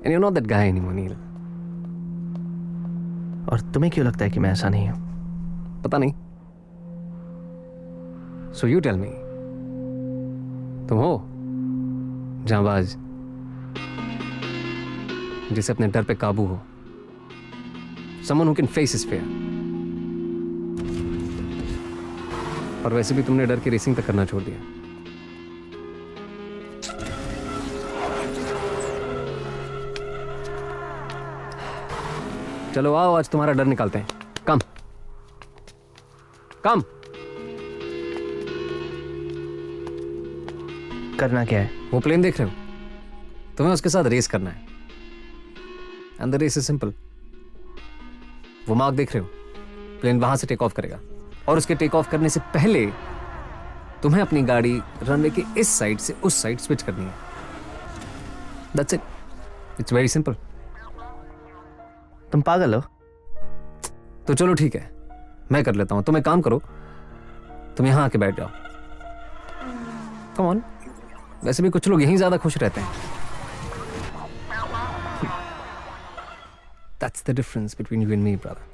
And you're not that guy anymore, नील. और तुम्हें क्यों लगता है कि मैं ऐसा नहीं हूं? पता नहीं. So you tell me. तुम हो जांबाज, जिसे अपने डर पे काबू हो. Someone who can face his fear. और वैसे भी तुमने डर की रेसिंग तक करना छोड़ दिया. चलो आओ, आज तुम्हारा डर निकालते हैं. कम करना क्या है? वो प्लेन देख रहे हो? तुम्हें उसके साथ रेस करना है. And the race is simple. वो मार्क देख रहे हो? प्लेन वहां से टेक ऑफ करेगा और उसके टेक ऑफ करने से पहले तुम्हें अपनी गाड़ी रनवे के इस साइड से उस साइड स्विच करनी है. That's it. It's very simple. तुम पागल हो? तो चलो ठीक है, मैं कर लेता हूं. तुम एक काम करो, तुम यहां आके बैठ जाओ. Come on. वैसे भी कुछ लोग यहीं ज्यादा खुश रहते हैं. That's the difference between you and me, brother.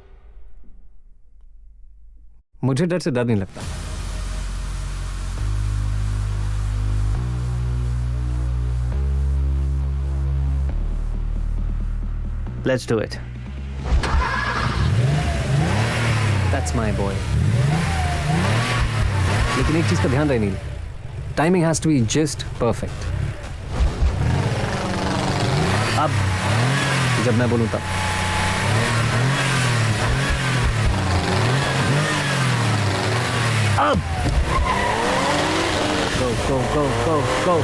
मुझे डर से डर नहीं लगता. Let's do it. That's my boy. लेकिन एक चीज का ध्यान रहे नील. Timing has to be just perfect. अब जब मैं बोलूं तब. अब go.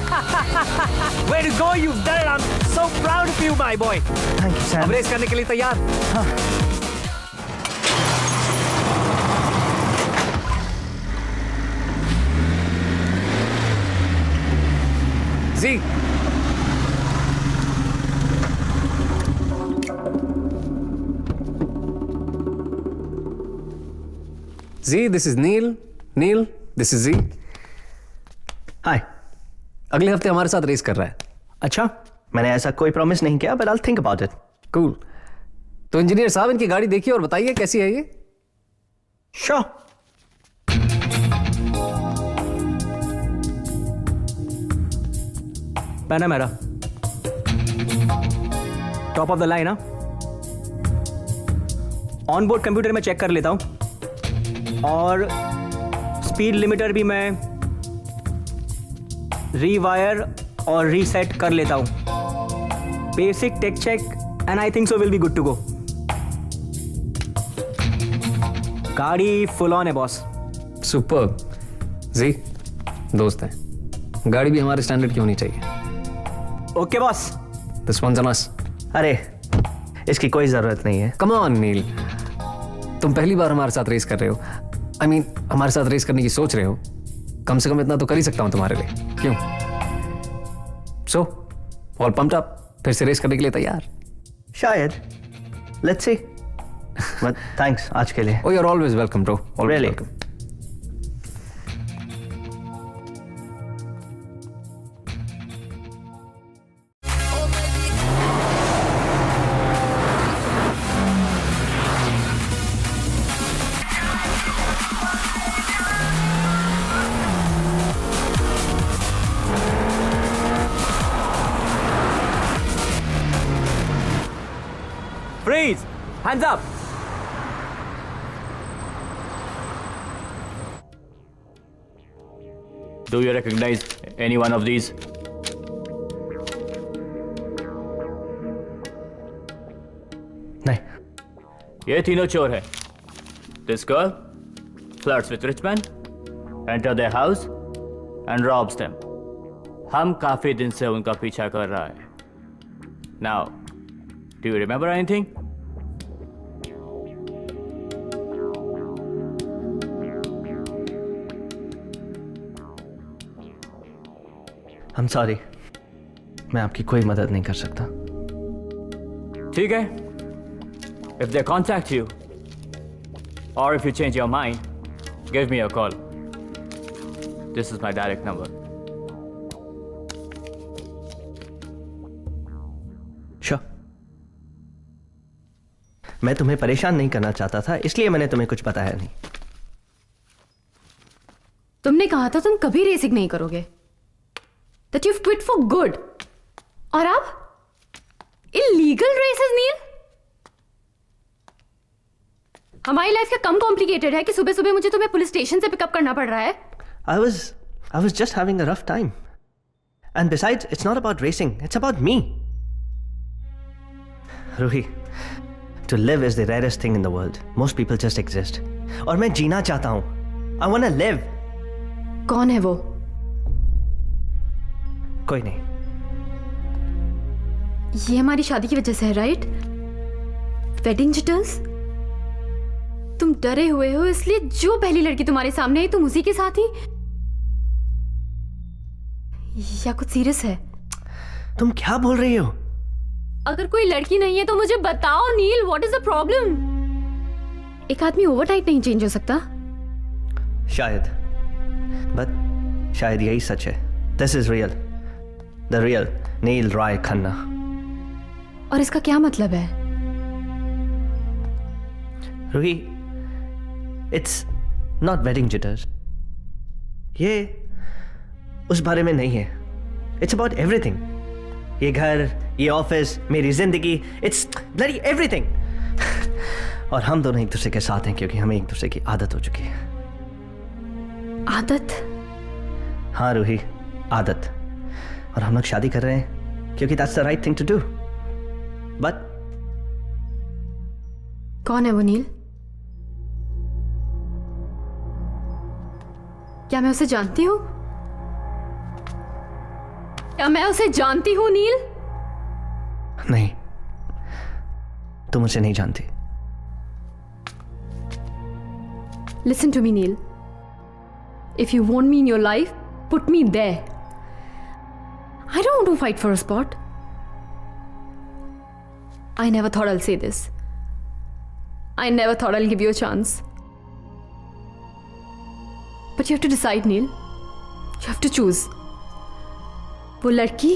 Way to go, you've done it. I'm so proud of you, my boy. Thank you अब सैम। रेस करने के लिए तैयार? G, G, this is Neel. Neel, this is G. Hi. अगले हफ्ते हमारे साथ रेस कर रहा है। अच्छा, मैंने ऐसा कोई प्रॉमिस नहीं किया, but I will think about it. Cool. तो इंजीनियर साहब, इनकी गाड़ी देखिए और बताइए कैसी है ये। Sure. Panamera, top of the line. On board computer में चेक कर लेता हूं, और स्पीड लिमिटर भी मैं रीवायर और रीसेट कर लेता हूं। Basic tech check and I think so will be good to go. गाड़ी फुल ऑन है बॉस। सुपर। जी, दोस्त हैं, गाड़ी भी हमारे स्टैंडर्ड की होनी चाहिए। Okay boss. This one's on us. अरे इसकी कोई जरूरत नहीं है। कम ऑन नील, तुम पहली बार हमारे साथ रेस कर रहे हो। आई मीन हमारे साथ रेस करने की सोच रहे हो। कम से कम इतना तो कर ही सकता हूं तुम्हारे लिए, क्यों? सो ऑल पम्प्ड अप, फिर से रेस करने के लिए तैयार? शायद, लेट्स सी। बट थैंक्स आज के लिए। Oh, you're always welcome, bro. Always Really? welcome. Freeze! Hands up! Do you recognize any one of these? नहीं। ये तीनों चोर हैं. This girl flirts with rich men, enter their house and robs them. हम काफी दिन से उनका पीछा कर रहा है. Now, do you remember anything? I'm sorry, मैं आपकी कोई मदद नहीं कर सकता। ठीक है. If they contact you, or if you change your mind, give me a call. This is my direct number. Sure. मैं तुम्हें परेशान नहीं करना चाहता था, इसलिए मैंने तुम्हें कुछ बताया नहीं। तुमने कहा था तुम कभी रेसिंग नहीं करोगे, that you've quit for good. और अब illegal races, नील? हमारी लाइफ क्या कम कॉम्प्लिकेटेड है कि सुबह सुबह मुझे तुम्हें पुलिस स्टेशन से पिकअप करना पड़ रहा है? I was just having a rough time. And besides, it's not about racing, it's about me. Ruhi, to live is the rarest thing in the world. Most people just exist. और मैं जीना चाहता हूं. I want to live. कौन है वो? कोई नहीं. ये हमारी शादी की वजह से है, राइट? Wedding jitters? तुम डरे हुए हो इसलिए जो पहली लड़की तुम्हारे सामने आई तुम उसी के साथ ही? या कुछ सीरियस है? तुम क्या बोल रही हो? अगर कोई लड़की नहीं है तो मुझे बताओ नील, व्हाट इज द प्रॉब्लम? एक आदमी ओवरनाइट नहीं चेंज हो सकता? शायद, बट शायद यही सच है. This is real. The real नील राय खन्ना. और इसका क्या मतलब है? Ruhi, it's not wedding jitters. ये उस बारे में नहीं है. It's about everything. ये घर, ये ऑफिस, मेरी जिंदगी, it's bloody everything. और हम दोनों एक दूसरे के साथ हैं क्योंकि हमें एक दूसरे की आदत हो चुकी है. आदत? हाँ रूही, आदत. और हम लोग शादी कर रहे हैं क्योंकि that's the right thing to do. But कौन है वो नील? क्या मैं उसे जानती हूं? क्या मैं उसे जानती हूँ नील? नहीं, तुम मुझे नहीं जानती। Listen to me, Neil. If you want me in your life, put me there. I don't want to fight for a spot. I never thought I'll say this. I never thought I'll give you a chance. But you have to decide, Neil. You have to choose. वो लड़की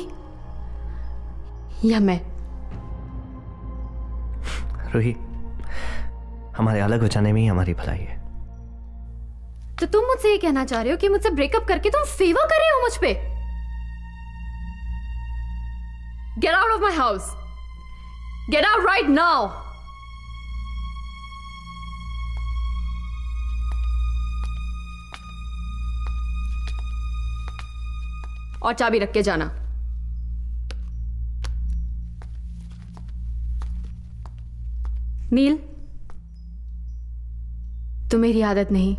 या मैं? रूही, हमारे अलग हो जाने में ही हमारी भलाई है। तो तुम मुझसे ये कहना चाह रहे हो कि मुझसे ब्रेकअप करके तुम फेवर कर रहे हो मुझ पे? Get out of my house. Get out right now. और चाबी रख के जाना। नील, तो मेरी आदत नहीं।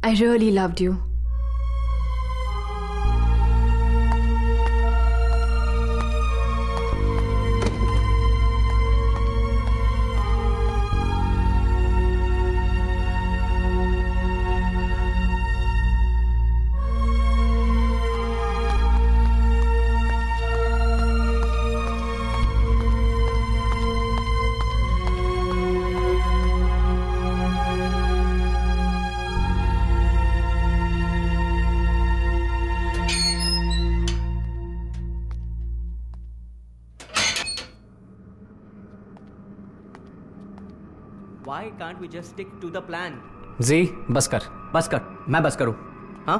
I really loved you. Why can't we just stick to the plan? जी बस कर। बस कर, मैं बस करूं? हाँ,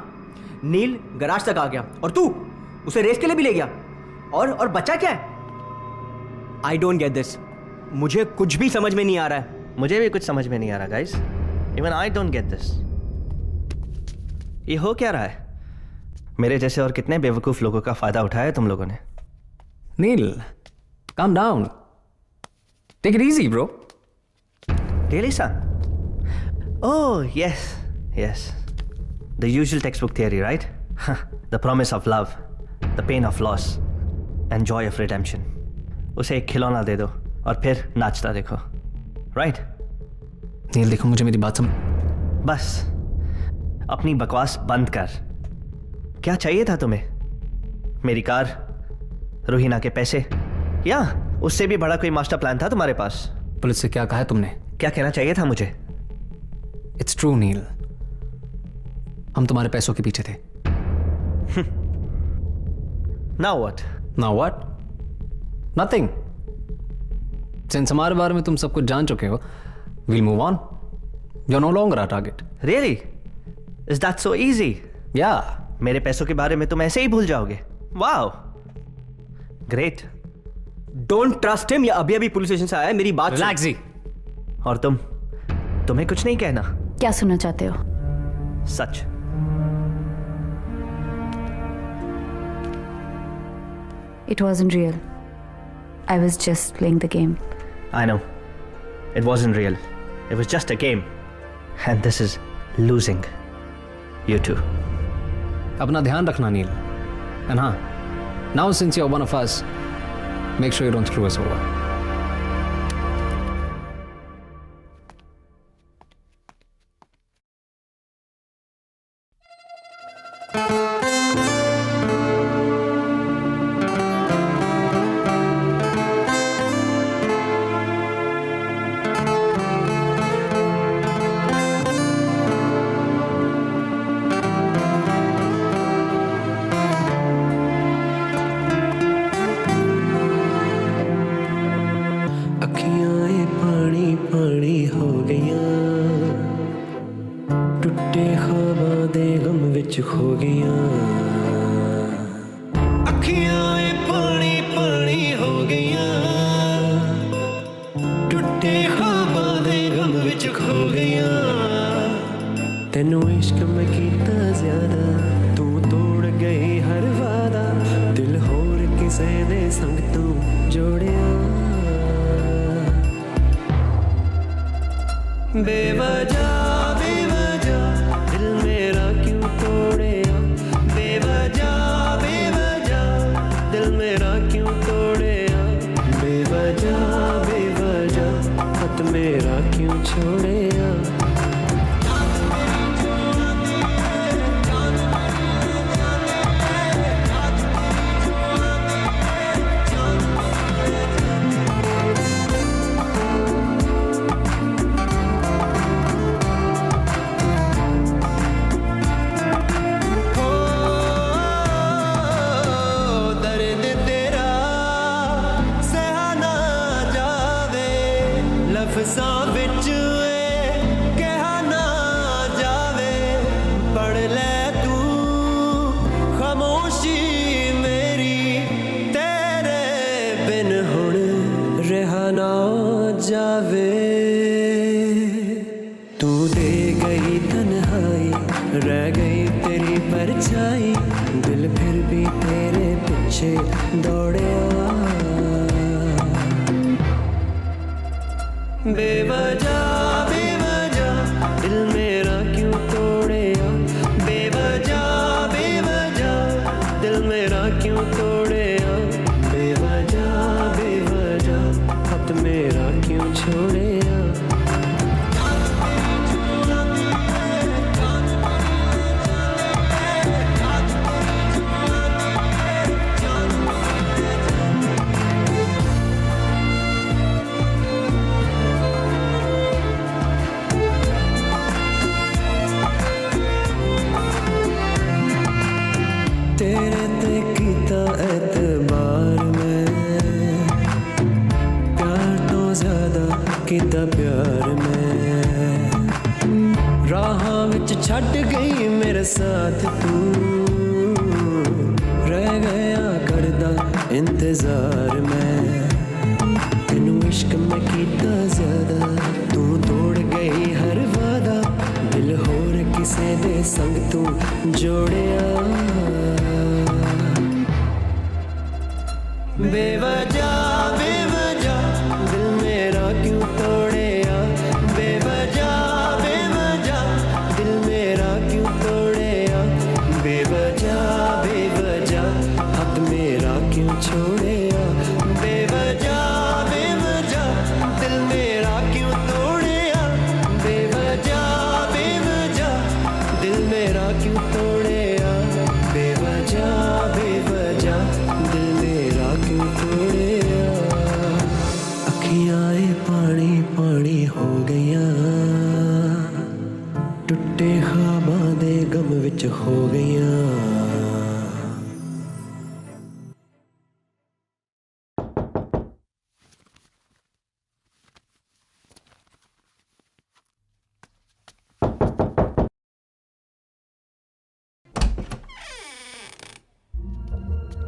नील गराज तक आ गया और तू उसे रेस के लिए भी ले गया और बच्चा क्या है? I don't get this. मुझे कुछ भी समझ में नहीं आ रहा है। मुझे भी कुछ समझ में नहीं आ रहा guys. Even I don't get this. ये हो क्या रहा है? मेरे जैसे और कितने बेवकूफ लोगों का फायदा उठाया तुम लोगों ने? नील, calm down. Take it easy, bro. Really, son? Oh, yes, yes. The usual textbook theory, right? The promise of love, the pain of loss, and joy of redemption. उसे एक खिलौना दे दो और फिर नाचता देखो, right? नील देखो, मुझे मेरी बात समझ। बस अपनी बकवास बंद कर। क्या चाहिए था तुम्हें? मेरी कार, रूहीना के पैसे, या उससे भी बड़ा कोई मास्टर प्लान था तुम्हारे पास? पुलिस से क्या कहा है तुमने? क्या कहना चाहिए था मुझे? इट्स ट्रू नील, हम तुम्हारे पैसों के पीछे थे। Now what? Now what? Nothing. Since हमारे बारे में तुम सब कुछ जान चुके हो, we'll move on. You're no longer our target. Really? Is that so easy? Yeah. मेरे पैसों के बारे में तुम ऐसे ही भूल जाओगे? Wow. Great. Don't trust him, या अभी अभी पुलिस स्टेशन से आया है, मेरी बात सुन। Relax जी। और तुम्हें कुछ नहीं कहना? क्या सुनना चाहते हो? सच। It wasn't real. I was just playing the game. I know. It wasn't real. It was just a game. And this is losing. You too. अपना ध्यान रखना नील। And हाँ, now since you're one of us, make sure you don't screw us over. तेनू इश्क में कीता ज्यादा, तू तोड़ गई हर वादा, दिल होर किसे ने संग तू जोड़िया। बेवजह बेवजह दिल मेरा क्यों तोड़िया, बेवजह बेवजह मेरा क्यों तोड़े बेवजह बेवजह हाथ मेरा क्यों छोड़े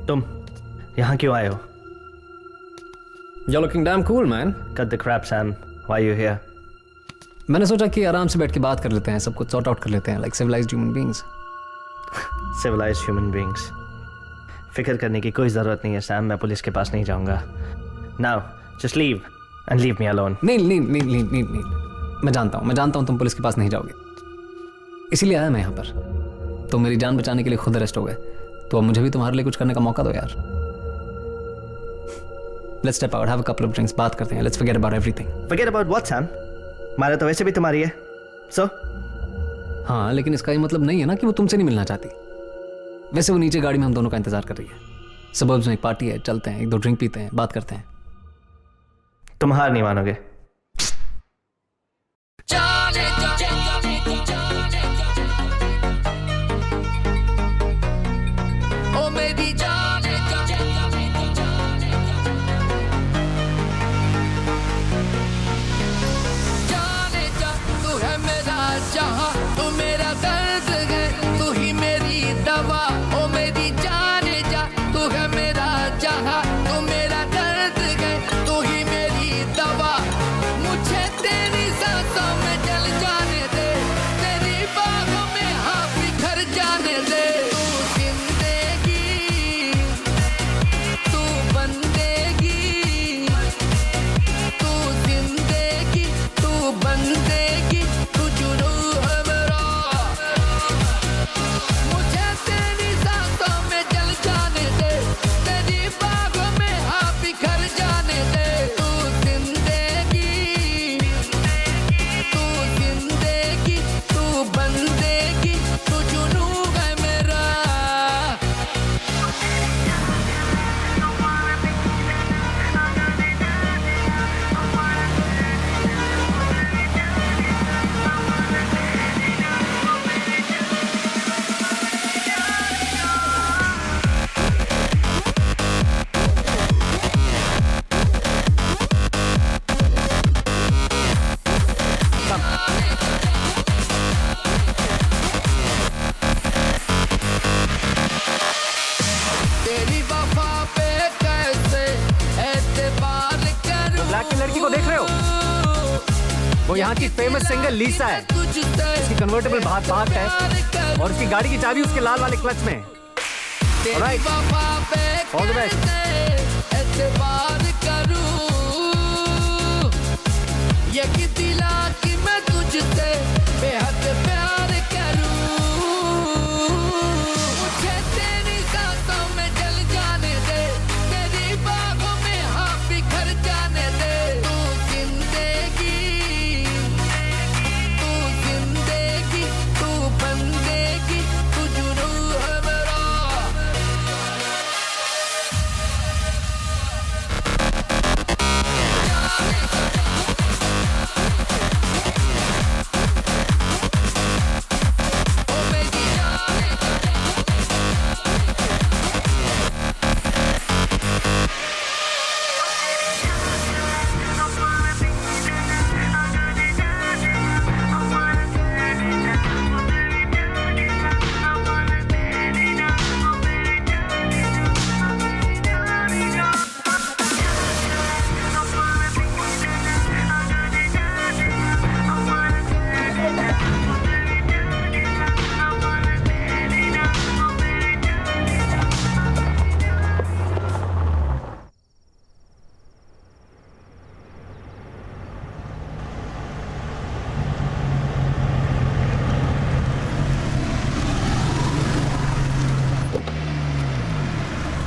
तुम यहाँ क्यों आए हो? You're looking damn cool, man. Cut the crap, Sam. Why are you here? मैंने सोचा कि आराम से बैठ के बात कर लेते हैं, सब कुछ सॉर्ट आउट कर लेते हैं, like civilized human beings. Civilized human beings. फिक्र करने की कोई ज़रूरत नहीं है, सैम. मैं पुलिस के पास नहीं जाऊँगा. Now, just leave and leave me alone. नहीं. मैं जानता हूँ तुम पुलिस के पास नहीं जाओगे. इसीलिए आया मैं यहाँ पर. तुम मेरी जान बचाने के लिए खुद अरेस्ट हो गए. तो अब मुझे भी तुम्हारे लिए कुछ करने का मौका दो यार. Let's step out, have a couple of drinks, बात करते हैं. Let's forget about everything. Forget about what, Sam? मारा तो वैसे भी तुम्हारी है. So? हाँ, लेकिन इसका ये मतलब नहीं है ना कि वो तुमसे नहीं मिलना चाहती. वैसे वो नीचे गाड़ी में हम दोनों का इंतजार कर रही है. सबर्ब्स में एक पार्टी है, चलते हैं, 1-2 ड्रिंक पीते हैं, बात करते हैं. तुम हार नहीं मानोगे. वो यहाँ की फेमस सिंगर लीसा है। उसकी कन्वर्टेबल बाहर पार्क है और उसकी गाड़ी की चाबी उसके लाल वाले क्लच में है। Alright. All the best.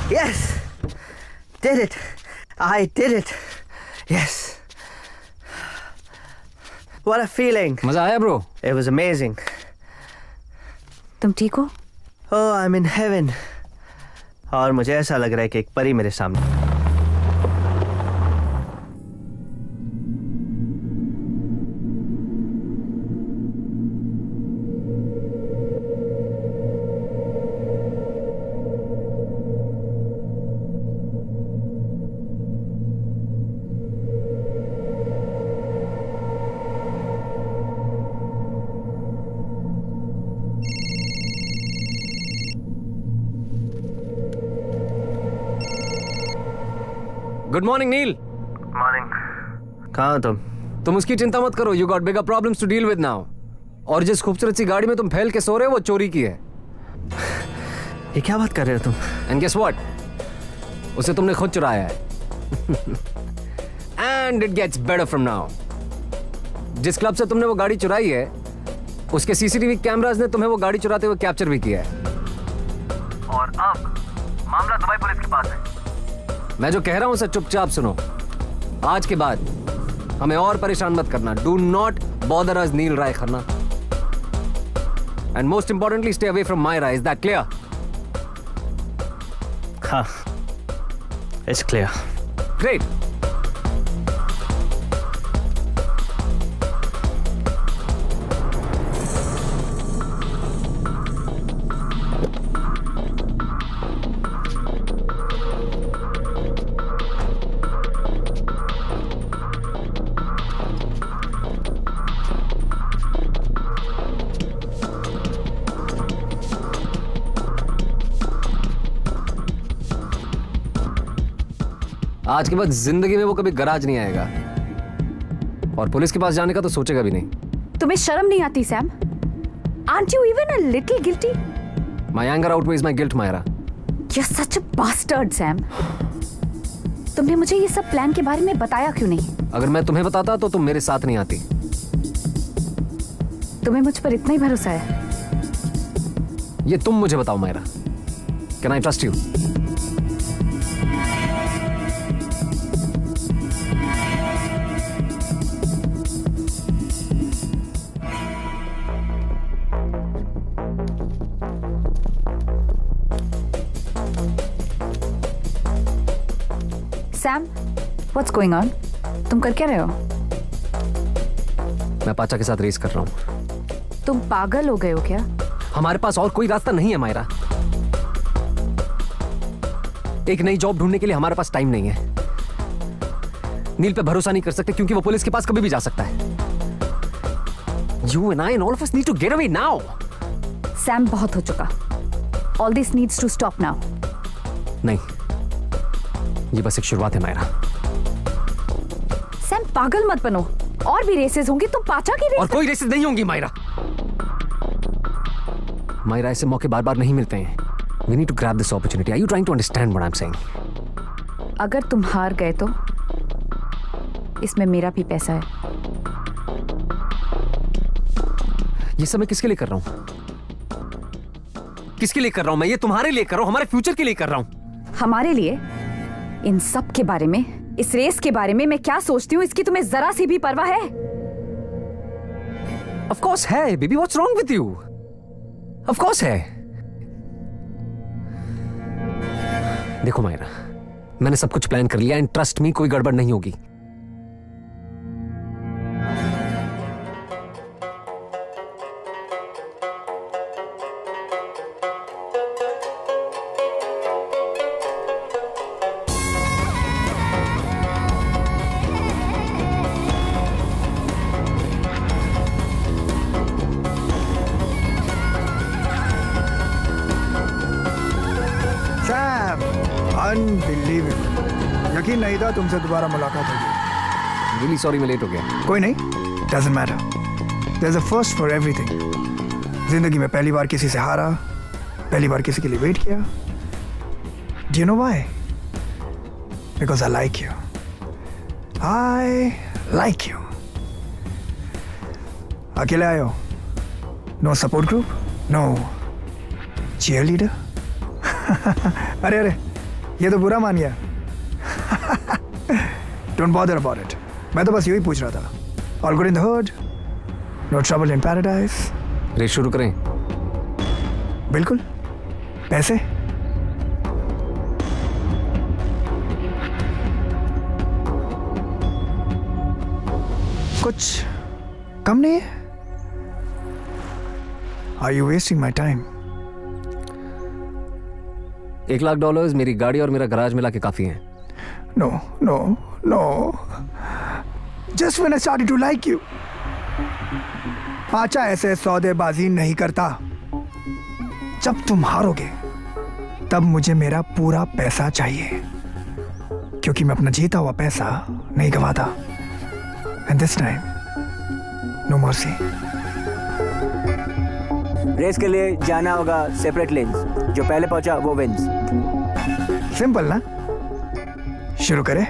Yes! Did it! I did it! Yes! What a feeling! मजा आया ब्रो? It was amazing. तुम ठीक हो? Oh, I'm in heaven. और मुझे ऐसा लग रहा है कि एक परी मेरे सामने. Good morning Neel. मॉर्निंग। कहाँ हो तुम उसकी चिंता मत करो, you got bigger problems to deal with now. और जिस खूबसूरत सी गाड़ी में तुम फैल के सो रहे हो वो चोरी की है। ये क्या बात कर रहे हो तुम? एंड गेस व्हाट, उसे तुमने खुद चुराया है। And it gets better from now. जिस क्लब से तुमने वो गाड़ी चुराई है उसके सीसीटीवी कैमरास ने तुम्हें वो गाड़ी चुराते हुए कैप्चर भी किया है। और अब मामला दुबई पुलिस के पास है। मैं जो कह रहा हूं उसे चुपचाप सुनो। आज के बाद हमें और परेशान मत करना। Do not bother us Neel Rai Khanna. And most importantly stay away from Myra. Is that clear? हाँ, इट्स क्लियर। ग्रेट। आज के बाद जिंदगी में वो कभी गराज नहीं आएगा और पुलिस के पास जाने का तो सोचेगा भी नहीं। तुम्हें शर्म नहीं आती Sam? Aren't you even a little guilty? My anger outweighs my guilt, Myra. You're such a bastard, Sam. तुमने मुझे ये सब प्लान के बारे में बताया क्यों नहीं? अगर मैं तुम्हें बताता तो तुम मेरे साथ नहीं आती। तुम्हें मुझ पर इतना ही भरोसा है? ये तुम मुझे बताओ Myra. Can I trust you? Sam, what's going on? तुम कर क्या रहे हो? मैं पाचा के साथ रेस कर रहा हूं। तुम पागल हो गए हो क्या? हमारे पास और कोई रास्ता नहीं है मायरा। एक नई जॉब ढूंढने के लिए हमारे पास टाइम नहीं है। नील पे भरोसा नहीं कर सकते क्योंकि वो पुलिस के पास कभी भी जा सकता है। You and I and all of us need to get away now. Sam, बहुत हो चुका। All this needs to stop now. नहीं, ये बस एक शुरुआत है मायरा। सैम, पागल मत बनो। और भी रेसेस होंगी, तुम पाचा की रेस। और कोई रेसेस नहीं होंगी मायरा। मायरा, ऐसे मौके बार बार नहीं मिलते हैं। We need to grab this opportunity. Are you trying to understand what I'm saying? अगर तुम हार गए तो इसमें मेरा भी पैसा है। ये सब मैं किसके लिए कर रहा हूं? किसके लिए कर रहा हूं मैं? ये तुम्हारे लिए कर रहा हूं, हमारे फ्यूचर के लिए कर रहा हूं। हमारे लिए? इन सब के बारे में, इस रेस के बारे में मैं क्या सोचती हूँ, इसकी तुम्हें जरा सी भी परवाह है? Of course है, baby. What's wrong with you? Of course है। देखो मायरा, मैंने सब कुछ प्लान कर लिया एंड ट्रस्ट मी, कोई गड़बड़ नहीं होगी। अनबिलीवेबल, यकीन नहीं था तुमसे दोबारा मुलाकात होगी। Really sorry मैं लेट हो गया। कोई नहीं, doesn't matter. There's a first for everything. जिंदगी में पहली बार किसी से हारा, पहली बार किसी के लिए वेट किया। Do you know why? Because I like you. I like you. अकेले आए हो? No support group? No cheerleader? अरे अरे, ये तो बुरा मान गया। Don't bother about it. मैं तो बस यही पूछ रहा था। All good in the hood? No trouble in paradise? Race शुरू करें? बिल्कुल। पैसे? कुछ कम नहीं है? Are you wasting my time? $1 lakh मेरी गाड़ी और मेरा गराज मिला के काफी हैं। No, no, no. Just when I started to like you. पाचा ऐसे सौदेबाजी नहीं करता। जब तुम हारोगे, तब मुझे मेरा पूरा पैसा चाहिए, क्योंकि मैं अपना जीता हुआ पैसा नहीं गवाता। And this time, no mercy. Race के लिए जाना होगा सेपरेट लेन्स, जो पहले पहुंचा वो विन्स। सिंपल ना? शुरू करें?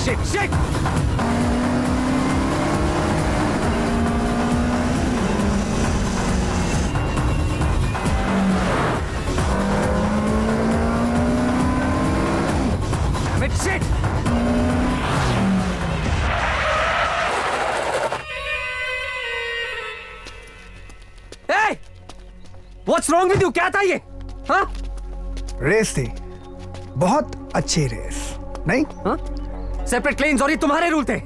Shit! Damn it, shit! Hey! What's wrong with you? क्या था ये? हाँ? रेस थी, बहुत अच्छी रेस, नहीं? हाँ? सेपरेट लेन्स और ये तुम्हारे रूल थे,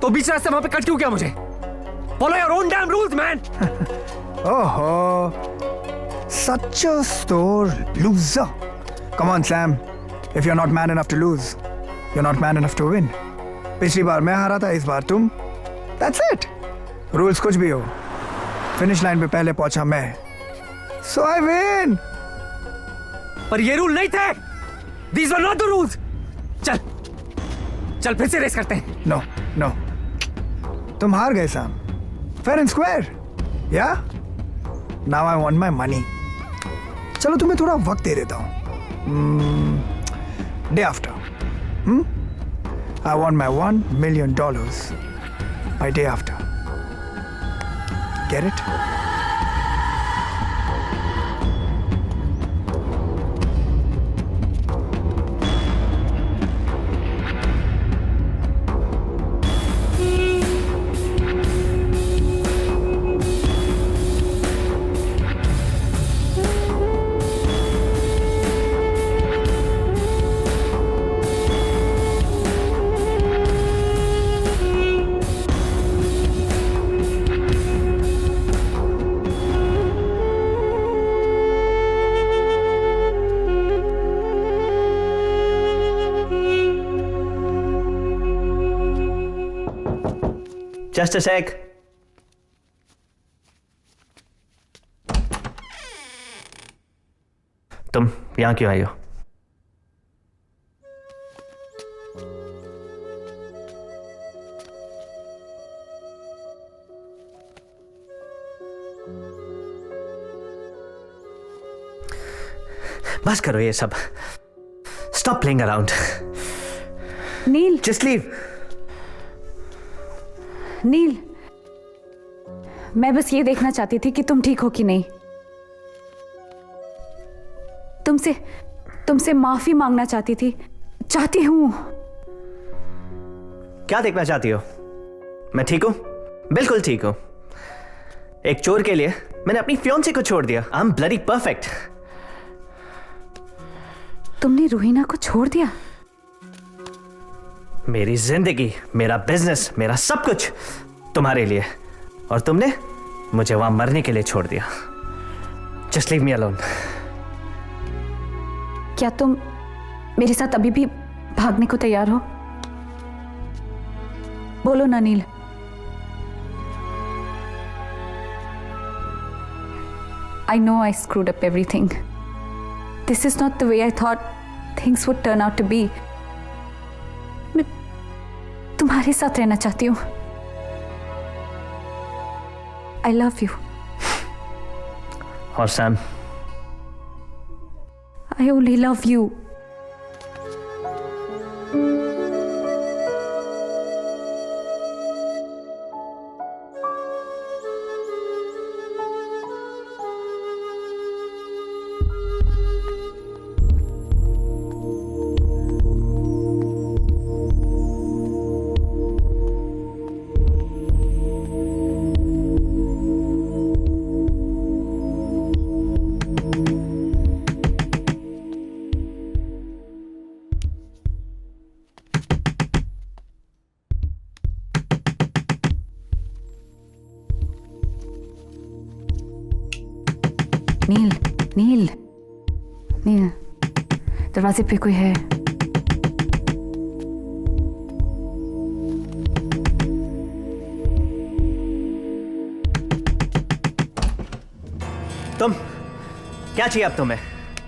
तो बीच रास्ते वहां पे कट क्यों किया मुझे? Follow your own damn rules, man. ओहो, such a sore loser. Come on, Sam. If you're not man enough to lose, you're not man enough to win. पिछली बार मैं हारा था, इस बार तुम. That's it. Rules कुछ भी हो, फिनिश लाइन पे पहले पहुंचा मैं, so I win. पर ये रूल नहीं थे. These were not the rules. चल फिर से रेस करते हैं। No, no. तुम हार गए Sam. Fair and square. Yeah? Now I want my money. चलो तुम्हें थोड़ा वक्त दे देता हूँ। Day after. I want my $1 million by day after. Get it? Just a sec. तुम यहां क्यों आई हो? बस करो ये सब. Stop playing around. नील. Just leave. नील, मैं बस ये देखना चाहती थी कि तुम ठीक हो कि नहीं. तुमसे माफी मांगना चाहती हूं. क्या देखना चाहती हो? मैं ठीक हूं, बिल्कुल ठीक हूं. एक चोर के लिए मैंने अपनी फियांसी को छोड़ दिया. I am bloody perfect. तुमने रूहीना को छोड़ दिया? मेरी जिंदगी, मेरा बिजनेस, मेरा सब कुछ तुम्हारे लिए, और तुमने मुझे वहां मरने के लिए छोड़ दिया. Just leave me alone. क्या तुम मेरे साथ अभी भी भागने को तैयार हो? बोलो ना नील. I know I screwed up everything. This is not the way I thought things would turn out to be. मैं तुम्हारे साथ रहना चाहती हूँ. I love you. और Sam? I only love you. नील, नील, नील, दरवाजे पे कोई है. तुम क्या चाहिए अब तुम्हें?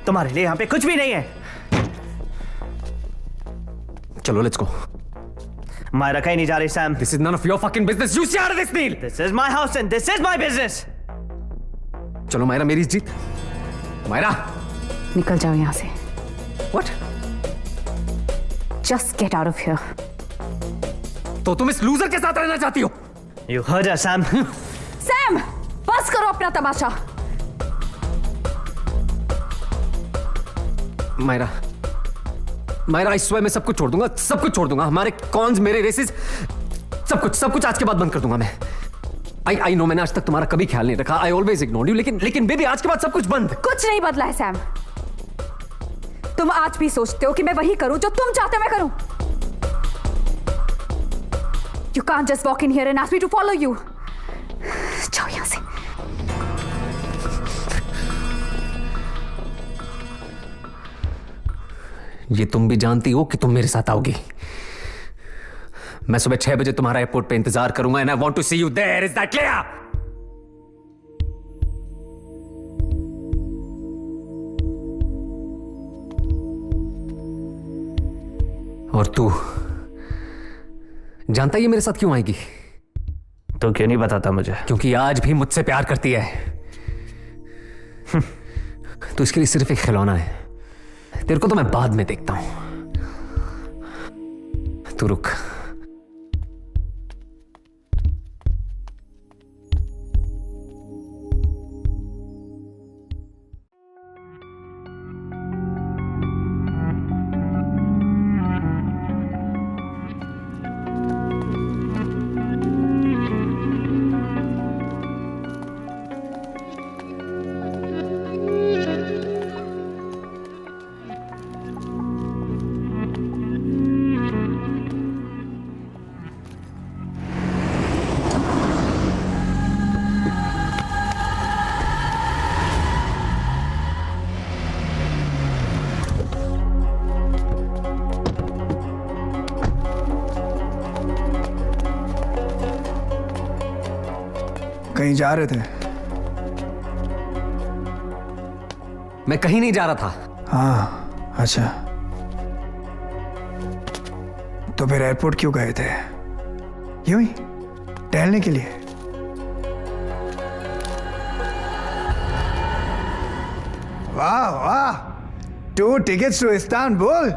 तुम्हारे लिए यहां पे कुछ भी नहीं है. चलो लेट्स गो. मायरा कहीं नहीं जा रही Sam. This is none of your fucking business. You stay out of this, Neil. This is my house and this is my business. चलो मायरा, मेरी जीत. मायरा, निकल जाओ यहाँ से. What? Just get out of here. तो तुम इस लूजर के साथ रहना चाहती हो? You heard her, Sam. Sam, बस करो अपना तमाशा. मायरा, मायरा, I swear मैं सब कुछ छोड़ दूंगा, सब कुछ छोड़ दूंगा. हमारे कॉन्स, मेरे रेसेस, सब कुछ आज के बाद बंद कर दूंगा मैं. I know मैंने आज तक तुम्हारा कभी ख्याल नहीं रखा. I always ignored you. लेकिन बेबी, आज के बाद सब कुछ बंद. कुछ नहीं बदला है सैम. तुम आज भी सोचते हो कि मैं वही करूं जो तुम चाहते मैं करूं. You can't just walk in here and ask me to follow you. जाओ यहां से. ये तुम भी जानती हो कि तुम मेरे साथ आओगी. मैं सुबह 6 बजे तुम्हारा एयरपोर्ट पे इंतजार करूंगा. And I want to see you there. Is that clear? और तू जानता है ये मेरे साथ क्यों आएगी? तो क्यों नहीं बताता मुझे? क्योंकि आज भी मुझसे प्यार करती है. तो इसके लिए सिर्फ एक खिलौना है. तेरे को तो मैं बाद में देखता हूं. तू रुक। कहीं जा रहे थे? मैं कहीं नहीं जा रहा था। हाँ, अच्छा। तो फिर एयरपोर्ट क्यों गए थे? यूं ही टहलने के लिए? वाह वाह, 2 tickets to इस्तांबुल।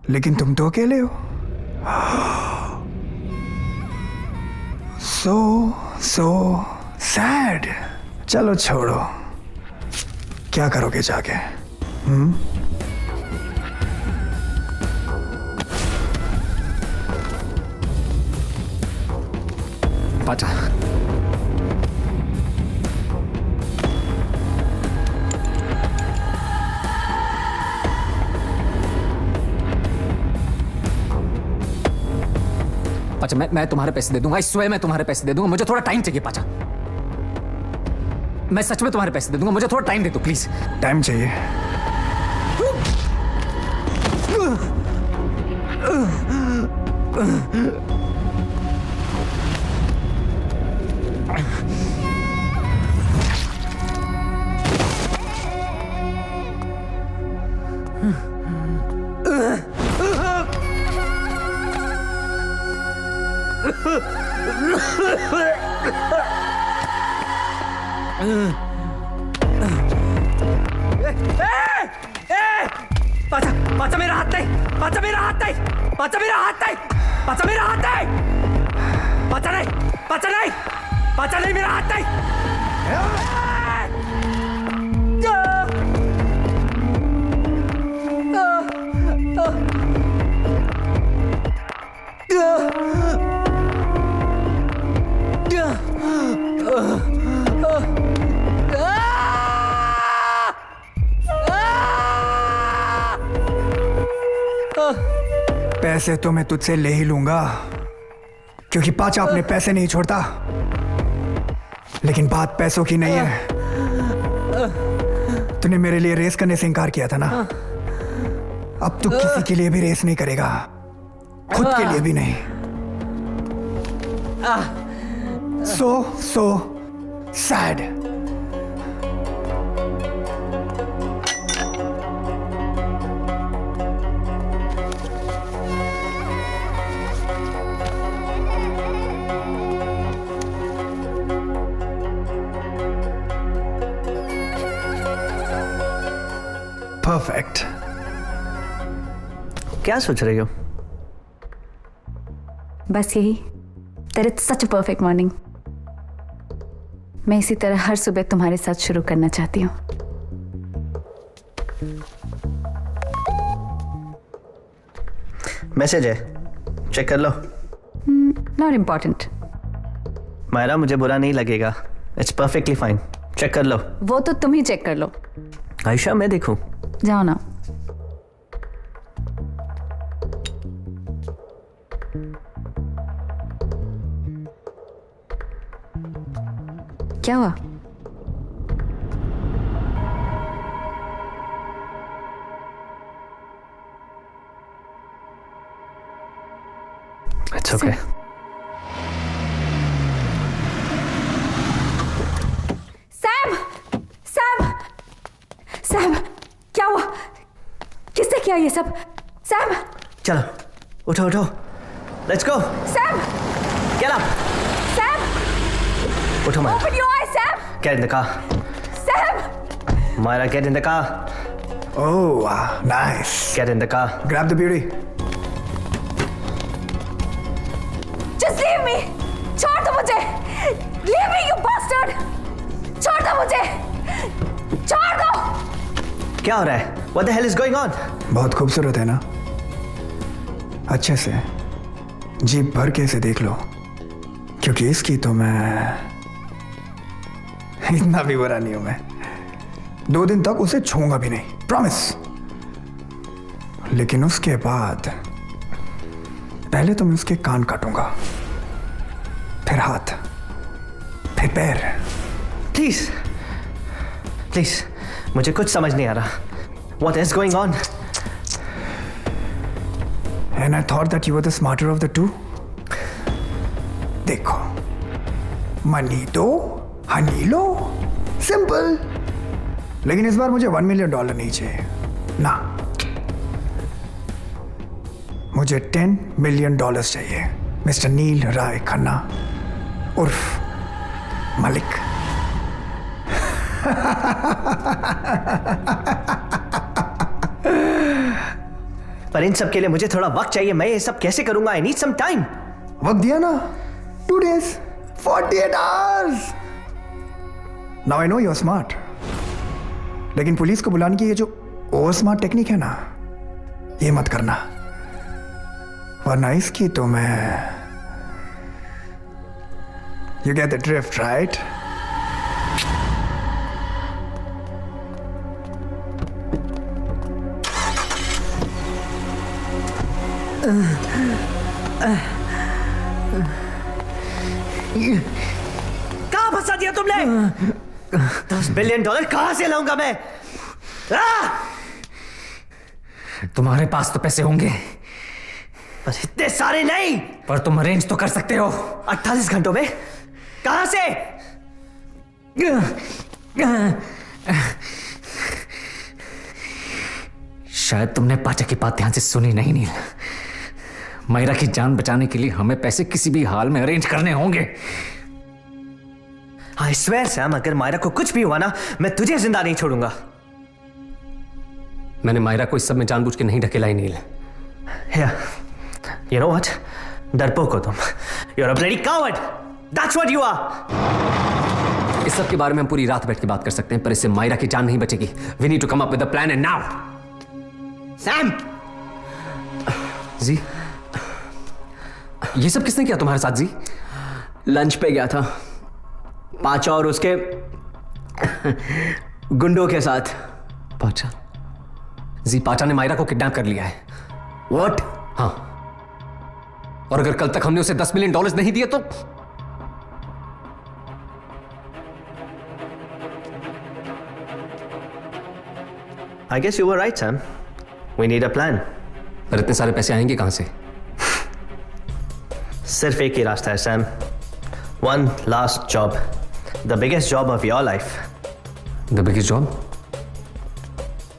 लेकिन तुम तो अकेले हो। so sad। चलो छोड़ो, क्या करोगे जाके? पाचा, पाचा, मैं तुम्हारे पैसे दे दूंगा। स्वयं मैं तुम्हारे पैसे दे दूंगा। मुझे थोड़ा टाइम चाहिए पाचा। मैं सच में तुम्हारे पैसे दे दूंगा। मुझे थोड़ा टाइम दे दो प्लीज। टाइम चाहिए? पाचा मेरा हाथ नहीं, पाचा मेरा हाथ नहीं, पाचा मेरा हाथ नहीं, पाचा मेरा हाथ नहीं, पाचा नहीं, पाचा नहीं, पाचा नहीं, मेरा हाथ नहीं। पैसे तो मैं तुझसे ले ही लूंगा, क्योंकि पाचा अपने पैसे नहीं छोड़ता। लेकिन बात पैसों की नहीं है। तूने मेरे लिए रेस करने से इनकार किया था ना? अब तू किसी के लिए भी रेस नहीं करेगा, खुद के लिए भी नहीं। so sad। परफेक्ट। क्या सोच रही हो? बस यही, तेरे सच परफेक्ट मॉर्निंग। मैं इसी तरह हर सुबह तुम्हारे साथ शुरू करना चाहती हूँ। मैसेज है, चेक कर लो। Not important. मायरा, मुझे बुरा नहीं लगेगा। It's perfectly fine. चेक कर लो। वो तो तुम ही चेक कर लो। आयशा, मैं देखूं? जाओ ना। क्या हुआ? It's okay। Sam! Sam! Sam! क्या हुआ? किसने किया ये सब? सैम! चलो, उठो उठो, let's go. Sam! Get up। Sam! उठो Myra. Open your eyes, Sam! Get in the car। Sam! Myra, get in the car। Oh, wow, nice. Get in the car. Grab the beauty. Just leave me. छोड़ दो मुझे. Leave me, you bastard. छोड़ दो मुझे. छोड़ दो. क्या हो रहा है? What the hell is going on? बहुत खूबसूरत है ना? अच्छे से जीप भर के इसे देख लो, क्योंकि इसकी तो मैं इतना भी बुरा नहीं हूं मैं. 2 दिन तक उसे छूंगा भी नहीं, प्रॉमिस. लेकिन उसके बाद पहले तो मैं उसके कान काटूंगा, फिर हाथ, फिर पैर. प्लीज प्लीज, मुझे कुछ समझ नहीं आ रहा. What is going on? And I thought that you were the smarter of the two. देखो, मनी दो, हनी लो, सिंपल. लेकिन इस बार मुझे $1 million नहीं चाहिए ना, मुझे $10 million चाहिए. मिस्टर नील राय खन्ना उर्फ मलिक. पर इन सब के लिए मुझे थोड़ा वक्त चाहिए. मैं ये सब कैसे करूंगा? I need some time. वक्त दिया ना, 2 days, 48 hours. Now I know you're smart. लेकिन पुलिस को बुलाने की ये जो ओवर स्मार्ट टेक्निक है ना, ये मत करना, वरना इसकी तो मैं. You get the drift, right? कहां फंसा दिया तुमने? $10 बिलियन कहां से लाऊंगा मैं? तुम्हारे पास तो पैसे होंगे, पर इतने सारे नहीं. पर तुम अरेंज तो कर सकते हो. 48 घंटों में? कहां से? शायद तुमने पाचा की बात ध्यान से सुनी नहीं नील. मायरा की जान बचाने के लिए हमें पैसे किसी भी हाल में अरेंज करने होंगे. आई स्वेयर सैम, अगर मायरा को कुछ भी हुआ ना, मैं तुझे जिंदा नहीं छोड़ूंगा. मैंने मायरा को इस सब में जानबूझ के नहीं ढकेला ही नील. You know what? डरपोक हो तुम. You're a bloody coward. That's what you are. इस सब के बारे में हम पूरी रात बैठ के बात कर सकते हैं, पर इससे मायरा की जान नहीं बचेगी. We need to come up with a plan and now. Sam! G, ये सब किसने किया तुम्हारे साथ जी? लंच पे गया था पाचा और उसके गुंडों के साथ. पाचा? जी, पाचा ने मायरा को किडनैप कर लिया है. What? हाँ, और अगर कल तक हमने उसे $10 मिलियन नहीं दिए तो I guess you were right, Sam. We need a plan. पर इतने सारे पैसे आएंगे कहां से? सिर्फ एक ही रास्ता है Sam. One last job. The biggest job of your life. The biggest job?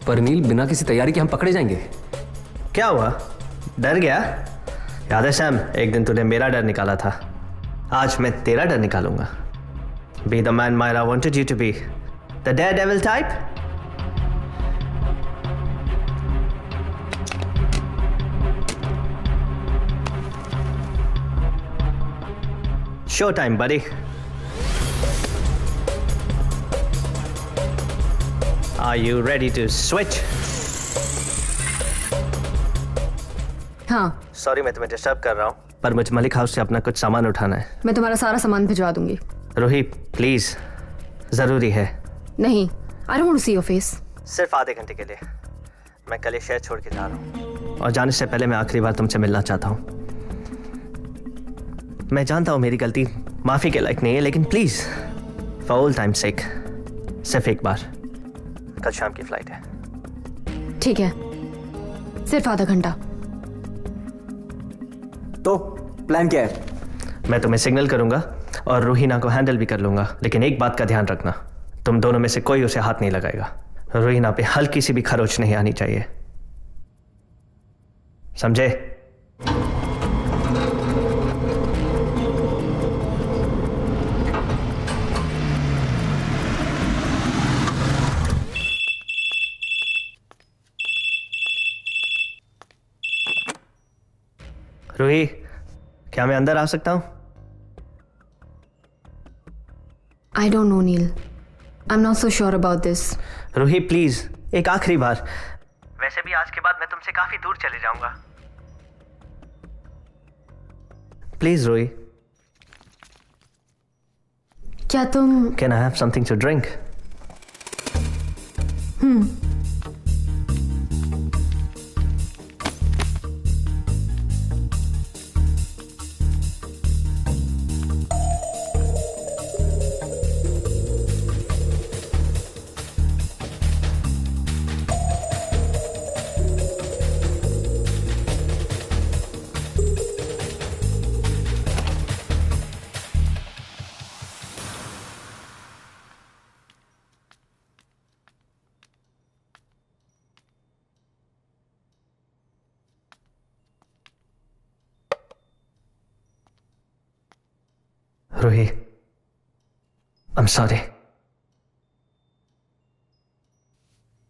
पर नील, बिना किसी तैयारी के हम पकड़े जाएंगे. क्या हुआ? डर गया? याद है सैम, एक दिन तूने मेरा डर निकाला था. आज मैं तेरा डर निकालूंगा. Be the man Myra wanted you to be. The daredevil type. Showtime, buddy. Are you ready to switch? हाँ. सॉरी मैं तुम्हें डिस्टर्ब कर रहा हूँ, पर मुझे मलिक हाउस से अपना कुछ सामान उठाना है. मैं तुम्हारा सारा सामान भिजवा दूंगी. रूही प्लीज, जरूरी है. नहीं, I don't want to see your face. सिर्फ आधे घंटे के लिए. मैं कल ये शहर छोड़ के जा रहा हूँ, और जाने से पहले मैं आखिरी बार तुमसे मिलना चाहता हूँ. मैं जानता हूँ मेरी गलती माफी के लायक नहीं है, लेकिन प्लीज फॉर ऑल टाइम सेक, सिर्फ एक बार. कल शाम की फ्लाइट है. ठीक है, सिर्फ आधा घंटा. तो प्लान क्या है? मैं तुम्हें सिग्नल करूंगा और रूहीना को हैंडल भी कर लूंगा, लेकिन एक बात का ध्यान रखना, तुम दोनों में से कोई उसे हाथ नहीं लगाएगा. रूहीना पे हल्की सी भी खरोच नहीं आनी चाहिए, समझे? रूही, क्या मैं अंदर आ सकता हूँ? I don't know, Neil. I'm not so sure about this. Ruhi please, एक आखिरी बार। वैसे भी आज के बाद मैं तुमसे काफी दूर चले जाऊंगा। प्लीज रूही। क्या तुम can I have something to drink? Ruhi, I'm sorry.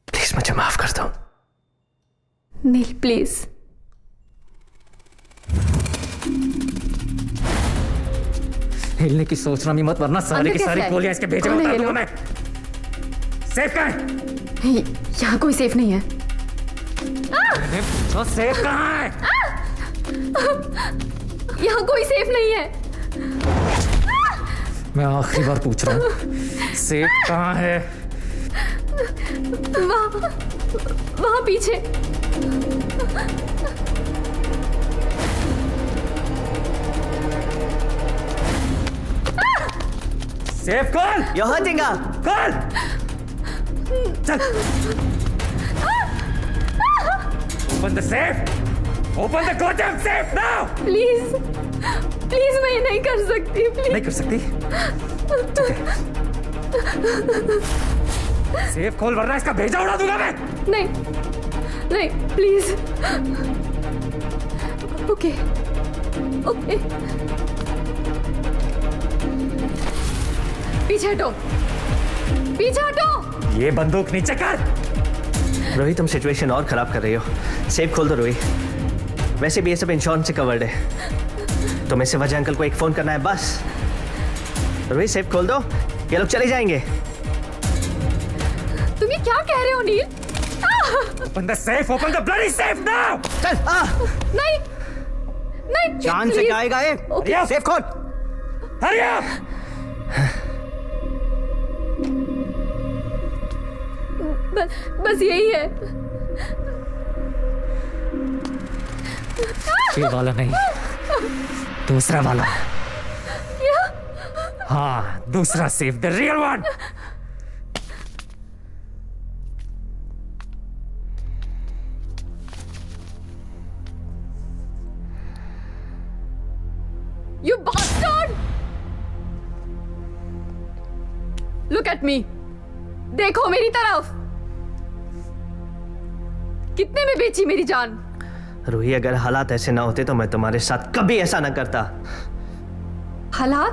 Please मुझे माफ कर दो। नील प्लीज। हिलने की सोचना भी मत, वरना सारी की सारी गोलियां इसके भेजे में उतार दूंगा मैं। सेफ कहाँ है? यहाँ कोई सेफ नहीं है। तो सेफ कहाँ है? यहाँ कोई सेफ नहीं है। मैं आखिरी बार पूछ रहा हूँ, सेफ कहाँ है? वहाँ पीछे। सेफ खोल। You're hurting her. खोल। चल। Open the safe. Open the goddamn safe now. Please please, मैं ये नहीं कर सकती। प्लीज नहीं कर सकती? सेफ खोल, वरना इसका भेजा उड़ा दूंगा मैं। नहीं नहीं प्लीज। ओके ओके, पीछे हटो, पीछे हटो। ये बंदूक नीचे कर। रोहित, तुम सिचुएशन और खराब कर रही हो। सेफ खोल दो रोहित। वैसे भी ये सब इंश्योरेंस से कवर्ड है। तुम्हें सिर्फ अजय अंकल को एक फोन करना है बस। रोहित सेफ खोल दो, ये लोग चले जाएंगे। तुम ये क्या कह रहे हो नील? Open the safe, open the bloody safe now! चल नहीं नहीं, जान से जाएगा ये। ओके सेफ खोल। Hurry up! बस यही है। ये वाला नहीं, दूसरा वाला। हाँ, दूसरा safe, the real one. You bastard! Look at me. देखो मेरी तरफ। कितने में बेची मेरी जान? रूही, अगर हालात ऐसे ना होते तो मैं तुम्हारे साथ कभी ऐसा ना करता। हालात?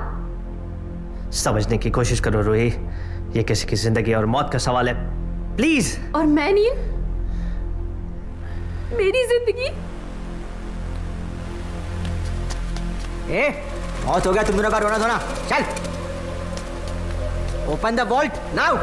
समझने की कोशिश करो रूही, ये किसी की जिंदगी और मौत का सवाल है। प्लीज। और मैं नील, मेरी जिंदगी। ए, बहुत हो गया तुम दोनों का रोना धोना। चल, ओपन द वॉल्ट नाउ।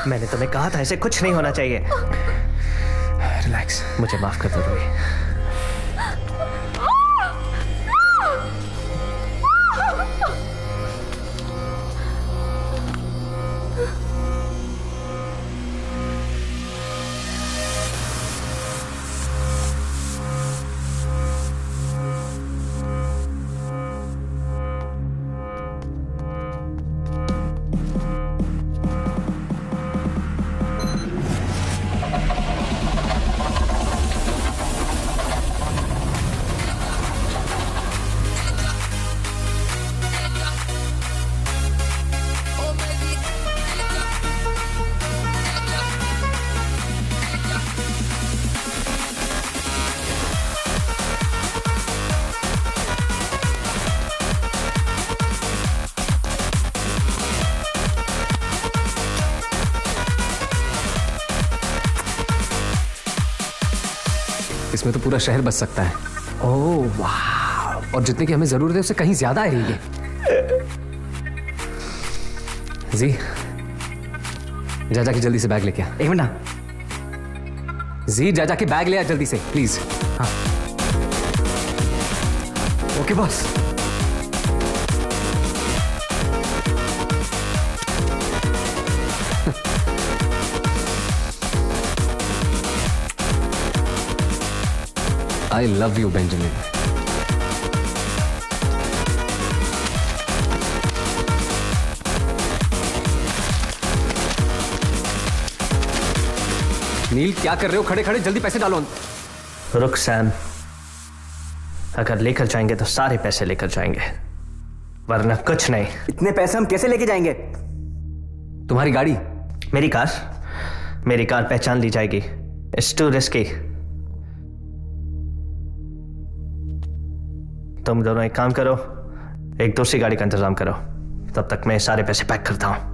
मैंने तुम्हें कहा था ऐसे कुछ नहीं होना चाहिए। रिलैक्स, मुझे माफ कर दो रूही। इसमें तो पूरा शहर बच सकता है। ओह वाह, और जितने की हमें जरूरत है उससे कहीं ज्यादा है ये। जी जा जाके जल्दी से बैग लेके आ। एक मिनट ना। जी जा जाके बैग ले आ जल्दी से प्लीज। हाँ okay boss. I love you, Benjamin. नील क्या कर रहे हो खड़े खड़े? जल्दी पैसे डालो। रुक सैम, अगर लेकर जाएंगे तो सारे पैसे लेकर जाएंगे, वरना कुछ नहीं। इतने पैसे हम कैसे लेके जाएंगे? तुम्हारी गाड़ी? मेरी कार पहचान ली जाएगी। It's to risky. तुम दोनों एक काम करो, एक दूसरी गाड़ी का इंतजाम करो, तब तक मैं सारे पैसे पैक करता हूं।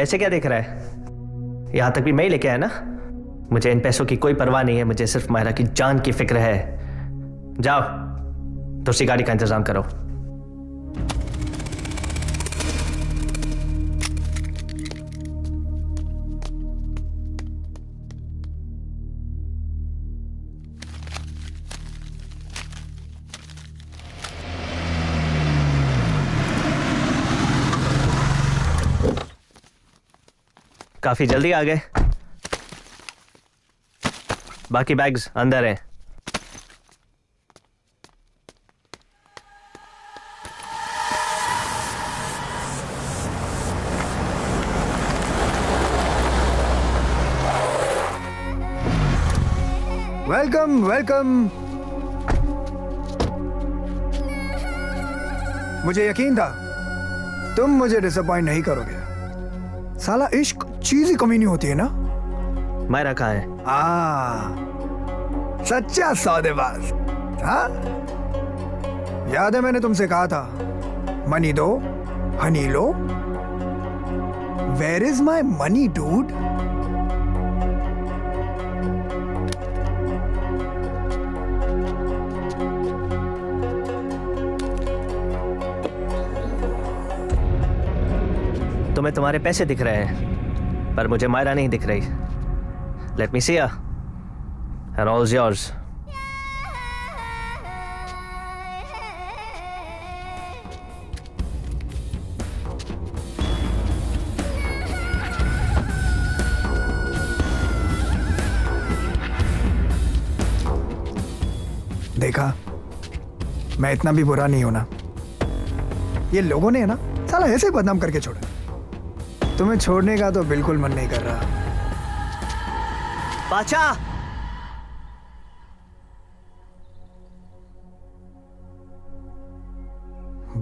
ऐसे क्या देख रहा है? यहां तक भी मैं ही लेके आया ना। मुझे इन पैसों की कोई परवाह नहीं है, मुझे सिर्फ मायरा की जान की फिक्र है। जाओ दूसरी गाड़ी का इंतजाम करो। काफी जल्दी आ गए। बाकी बैग्स अंदर हैं। Welcome welcome. मुझे यकीन था तुम मुझे डिसअपॉइंट नहीं करोगे। साला इश्क चीज ही कमी नहीं होती है ना। मायरा कहाँ है? सच्चा सौदेबाज। हाँ याद है मैंने तुमसे कहा था मनी दो हनी लो। Where is my money dude? तुम्हें तुम्हारे पैसे दिख रहे हैं पर मुझे मायरा नहीं दिख रही। Let me see her and all is yours. देखा मैं इतना भी बुरा नहीं हूं ना। ये लोगों ने है ना साला ऐसे बदनाम करके छोड़ा। तुम्हें छोड़ने का तो बिल्कुल मन नहीं कर रहा। बाचा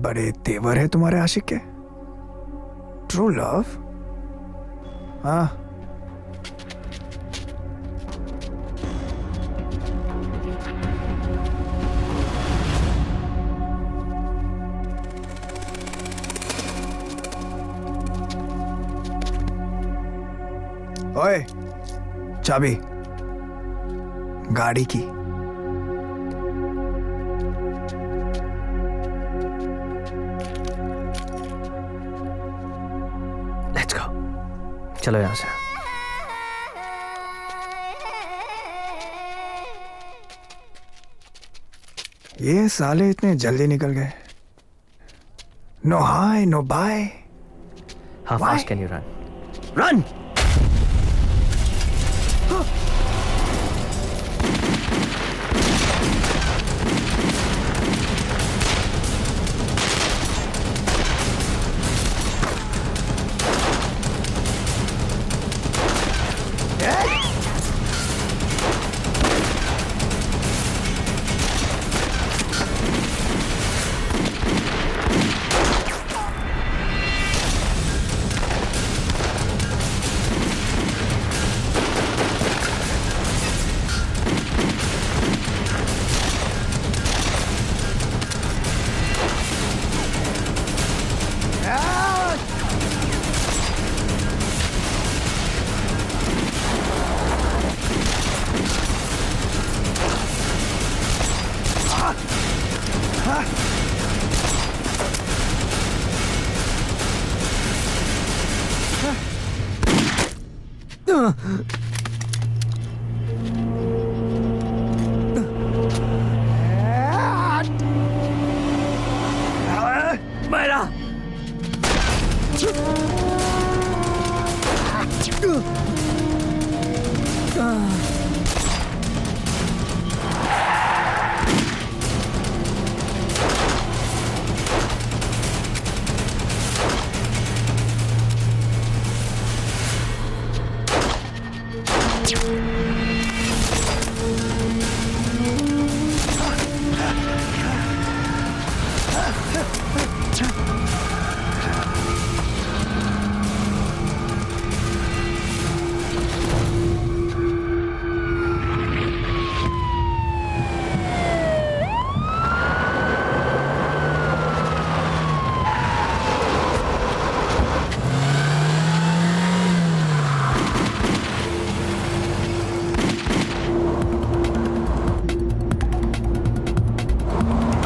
बड़े तेवर है तुम्हारे आशिक के। True love. हाँ ओए चाबी गाड़ी की। Let's go. चलो यहां से। ये साले इतने जल्दी निकल गए। No hi no bye. How fast can you run? Run!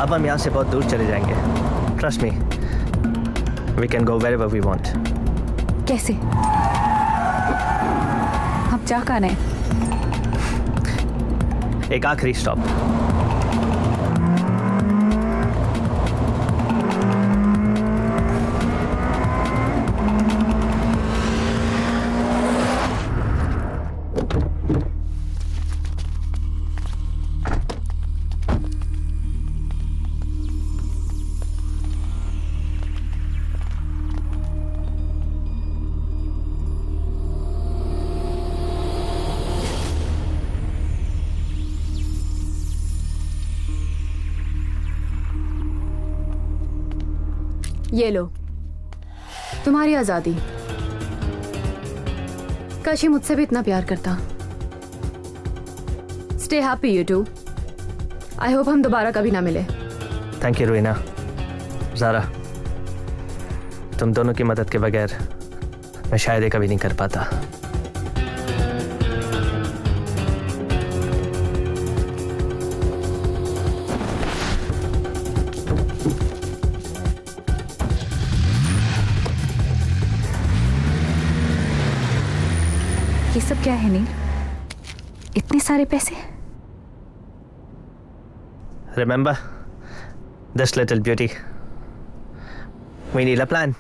अब हम यहाँ से बहुत दूर चले जाएंगे। Trust me, we can go wherever we want. कैसे? आप जा कहाँ रहे? एक आखिरी स्टॉप। ये लो तुम्हारी आजादी। काश ये मुझसे भी इतना प्यार करता। Stay happy you too. I hope हम दोबारा कभी ना मिले। Thank you रूहिना। ज़ारा, तुम दोनों की मदद के बगैर मैं शायद ये कभी नहीं कर पाता। ये सब क्या है नील? इतने सारे पैसे? Remember this little beauty? We need a plan.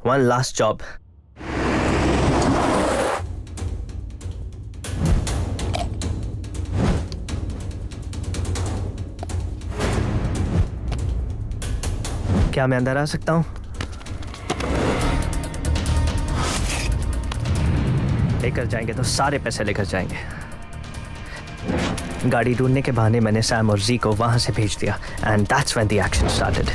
One last job. क्या मैं अंदर आ सकता हूँ? लेकर जाएंगे तो सारे पैसे लेकर जाएंगे। गाड़ी ढूंढने के बहाने मैंने सैम और जी को वहां से भेज दिया and that's when the action started.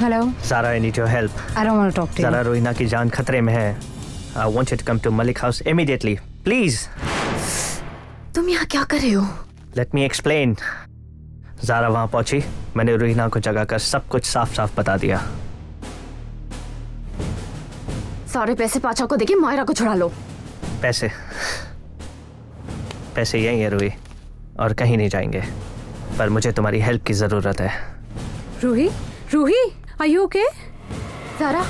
Hello Zara, I need your help. I don't want to talk to you. Zara, Rohina की जान खतरे में है। I want you to come to Malik house immediately, please. तुम यहाँ क्या कर रहे हो? Let me explain. ज़ारा वहां पहुंची, मैंने रोहिना को जगाकर सब कुछ साफ साफ बता दिया। सारे पैसे पाचा को देके मायरा को छुड़ा लो। पैसे पैसे यही है रूही, और कहीं नहीं जाएंगे। पर मुझे तुम्हारी हेल्प की जरूरत है। Ruhi, Ruhi, are you okay? Zara,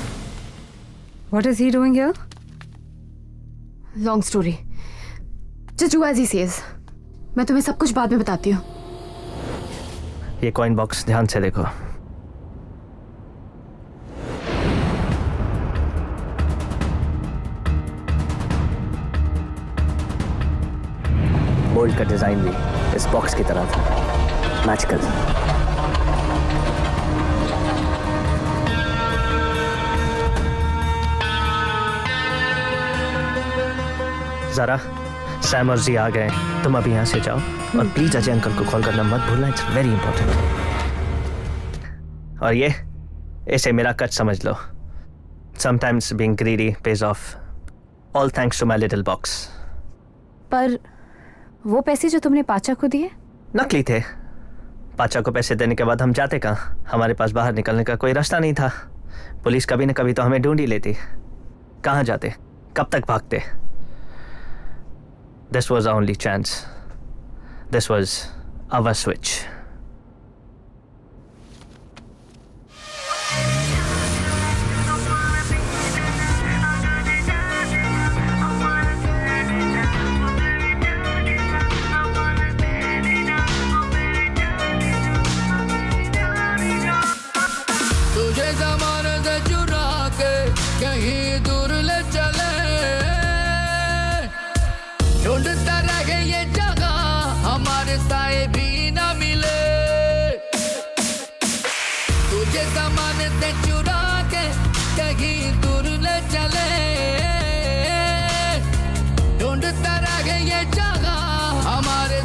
What is he doing here? Long story. Just do as he says. मैं तुम्हें सब कुछ बाद में बताती हूँ। ये कॉइन बॉक्स ध्यान से देखो। बोल्ट का डिजाइन भी इस बॉक्स की तरह था, मैजिकल। ज़रा, सैम और जी आ गए, तुम अभी यहाँ से जाओ और प्लीज अजय अंकल को कॉल करना मत भूलना, इट्स वेरी इंपॉर्टेंट। और ये इसे मेरा कट समझ लो। Sometimes being greedy pays off, all thanks to my little box. पर वो पैसे जो तुमने पाचा को दिए नकली थे। पाचा को पैसे देने के बाद हम जाते कहाँ? हमारे पास बाहर निकलने का कोई रास्ता नहीं था। पुलिस कभी न कभी तो हमें ढूंढ ही लेती। कहाँ जाते, कब तक भागते? This was our only chance. This was our switch. तुझे ज़माने से चुरा के कहीं दूर ले चले, ढूंढता रहे ये जगह हमारे साए भी ना मिले। तुझे ज़माने से चुरा के कहीं दूर ले चले, ढूंढता रहे ये जगह हमारे